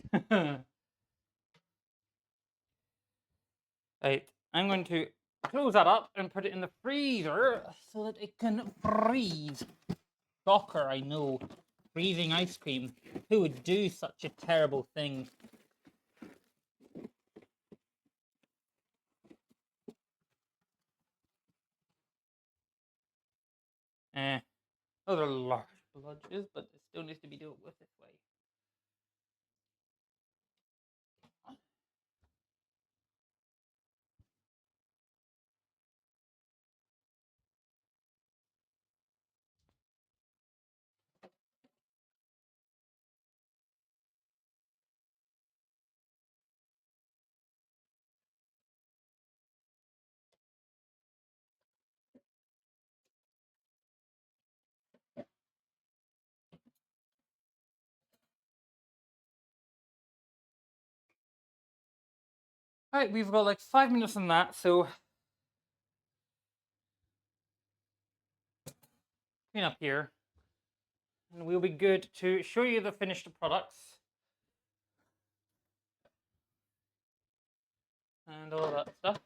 Right, I'm going to close that up and put it in the freezer so that it can freeze. Shocker, I know. Freezing ice cream. Who would do such a terrible thing? Those are large bludges, but it still needs to be dealt with this way. Alright, we've got like 5 minutes on that, so clean up here. And we'll be good to show you the finished products. And all that stuff.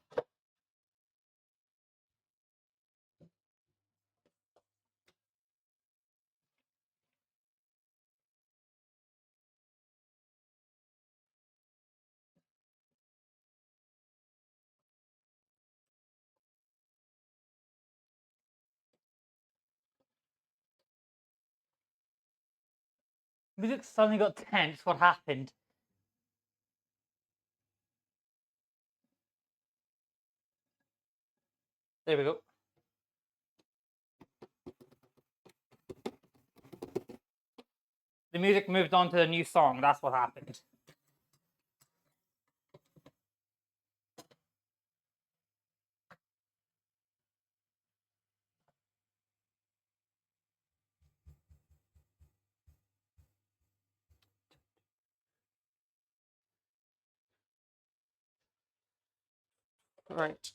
Music suddenly got tense. What happened? There we go. The music moved on to a new song. That's what happened. Right.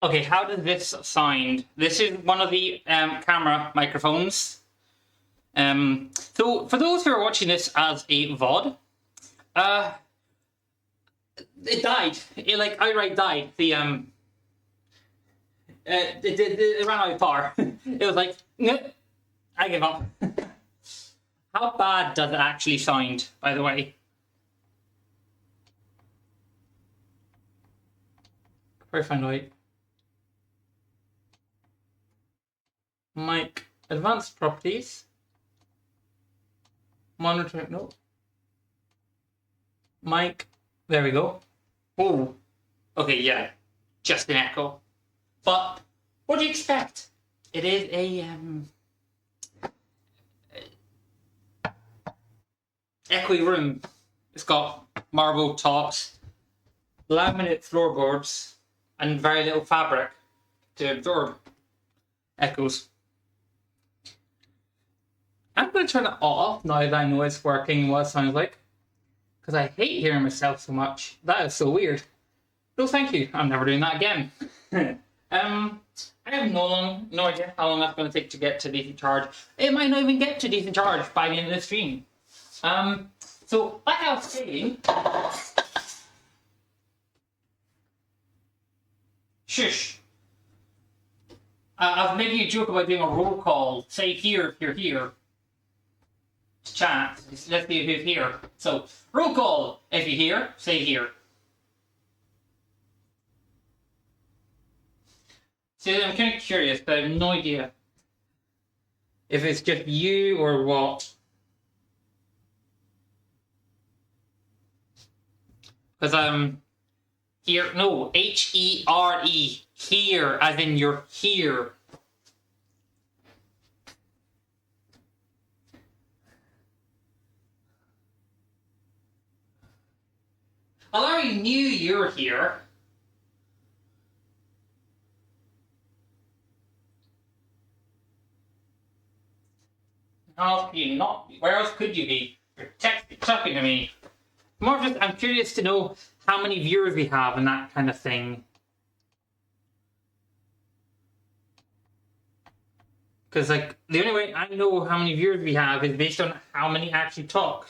Okay, how does this sound? This is one of the camera microphones. So for those who are watching this as a VOD, it died. It like outright died. It ran out of power. It was like, "Nope, I give up." How bad does it actually sound, by the way? Where find out? Mic advanced properties. Monitor, no. Mic, there we go. Oh, okay, yeah, just an echo. But what do you expect? It is a echoey room. It's got marble tops, laminate floorboards, and very little fabric to absorb echoes. I'm going to turn it off now that I know it's working and what it sounds like, because I hate hearing myself so much. That is so weird. No, thank you. I'm never doing that again. I have no idea how long that's going to take to get to decent charge. It might not even get to decent charge by the end of the stream. So like I was saying, shush. I've made a joke about doing a roll call. Say here if you're here. To chat. Let's see who's here. So roll call. If you're here, say here. See, I'm kind of curious, but I have no idea if it's just you or what. Because here, no, H-E-R-E, here, as in you're here. I already knew you were here. How else could you not be? Where else could you be? You're talking to me. More just, I'm curious to know how many viewers we have and that kind of thing. Because, like, the only way I know how many viewers we have is based on how many actually talk.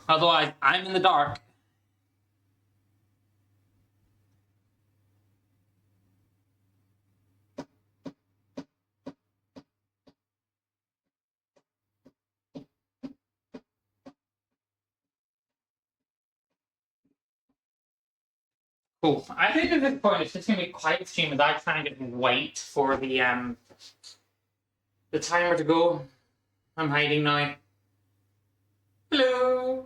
Otherwise, I'm in the dark. Cool. I think at this point it's just gonna be quite stream as I try and wait for the timer to go. I'm hiding now. Hello.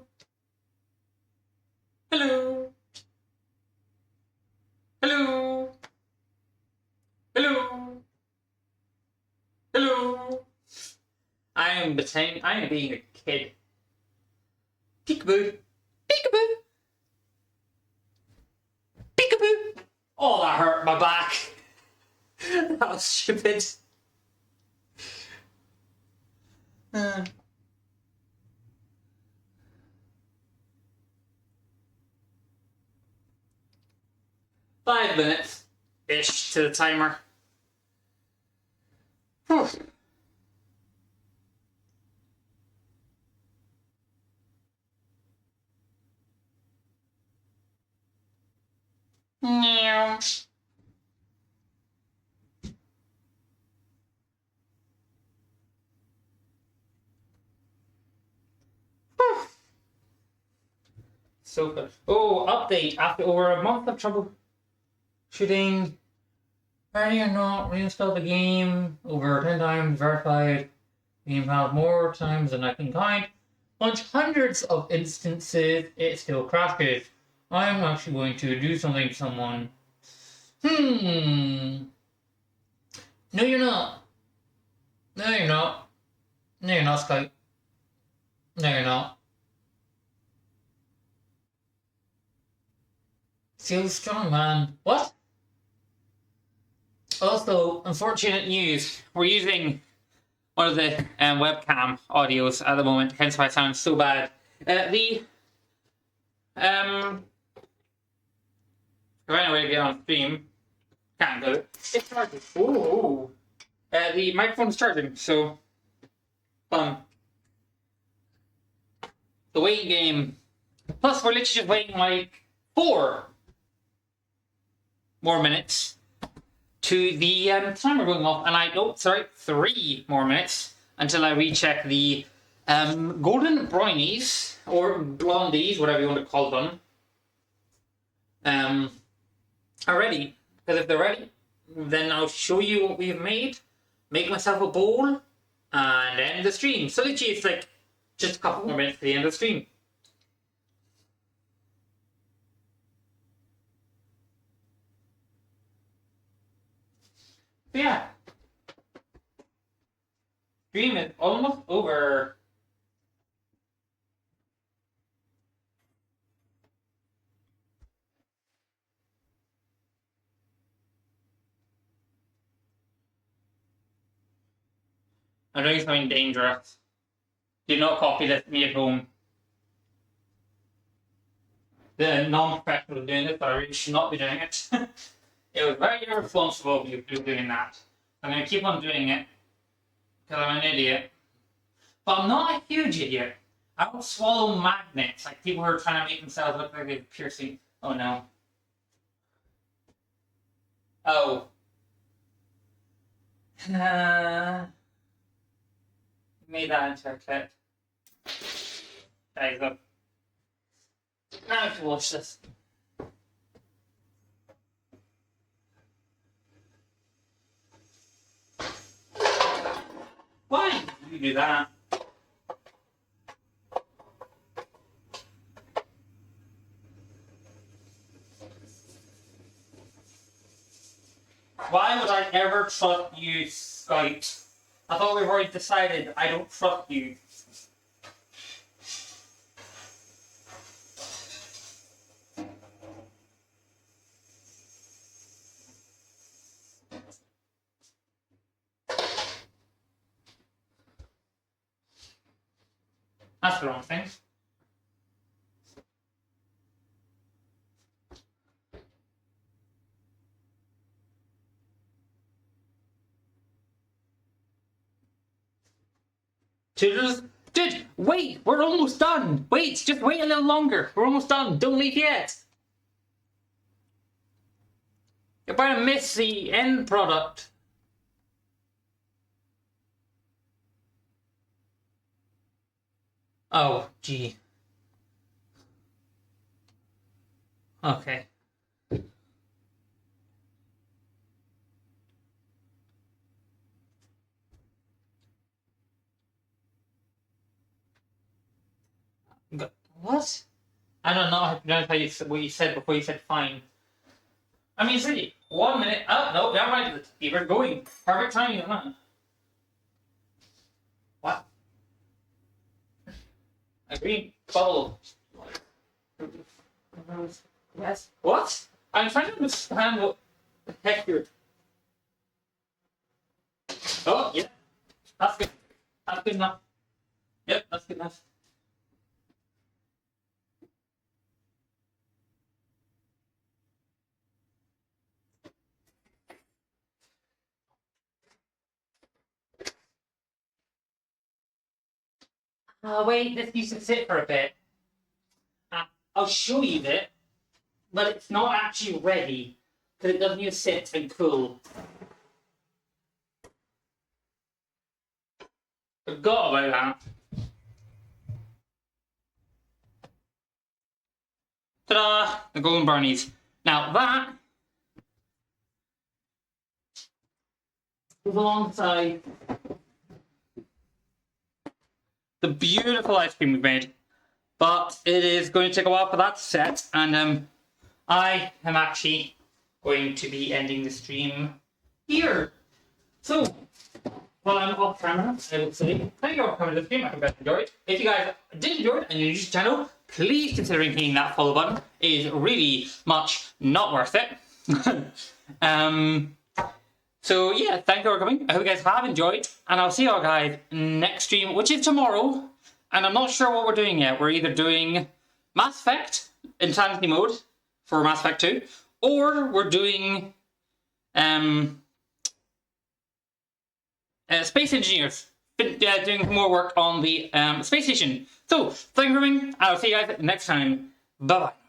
Hello. Hello. Hello. Hello. I am being a kid. Peekaboo. Peekaboo. Peekaboo. Oh, that hurt my back. That was stupid. 5 minutes-ish to the timer. Whew. Meow. So good. Oh, update. After over a month of troubleshooting, ready or not, reinstall the game. Over 10 times verified. The game had more times than I can count. Launched hundreds of instances, it still crashes. I'm actually going to do something to someone. No, you're not. No, you're not. No, you're not, Skype. No, you're not. Feel strong, man. What? Also, unfortunate news. We're using one of the webcam audios at the moment, hence why it sounds so bad. The Find a way to get on stream. Can't do it. It's charging. Ooh. The microphone's charging, so fun. The waiting game. Plus, we're literally just waiting like 4 more minutes to the timer going off, and 3 more minutes until I recheck the golden brownies or blondies, whatever you want to call them, are ready. Because if they're ready, then I'll show you what we've made, make myself a bowl, and end the stream. So literally, it's like just a couple more minutes to the end of the stream. But yeah. Stream is almost over. I'm doing something dangerous. Do not copy this me at home. The non-professional doing this, but I really should not be doing it. It was very irresponsible of you doing that. I'm going to keep on doing it because I'm an idiot. But I'm not a huge idiot. I don't swallow magnets like people who are trying to make themselves look like they're piercing. Oh no. Oh. Made that into a clip. There you go. Now I have to watch this. Why did you do that? Why would I ever trust you, Skype? I thought we've already decided I don't trust you. That's the wrong thing. Tutors, dude, wait, we're almost done. Wait, just wait a little longer. We're almost done. Don't leave yet. You're about to miss the end product. Oh, gee. Okay. What? I don't know what you said before you said fine. I mean, really, 1 minute. Oh, no, never mind. We're going. Perfect timing, huh? What? A green bubble. Yes. What? I'm trying to understand what the heck you're. Oh, yeah. That's good. That's good enough. Yep, that's good enough. Wait, this needs to sit for a bit. I'll show you it, but it's not actually ready because it doesn't need to sit and cool. Forgot about that. Ta-da! The golden brownies. Now that is alongside the beautiful ice cream we've made. But it is going to take a while for that to set, and I am actually going to be ending the stream here. So, while I'm off camera, I will say thank you all for coming to the stream. I hope you guys enjoyed. If you guys did enjoy it and you're new to the channel, please consider hitting that follow button. It is really much not worth it. So yeah, thank you for coming. I hope you guys have enjoyed, and I'll see you all guys next stream, which is tomorrow. And I'm not sure what we're doing yet. We're either doing Mass Effect Insanity Mode for Mass Effect 2, or we're doing space engineers doing more work on the space station. So thank you for coming. I'll see you guys next time. Bye bye.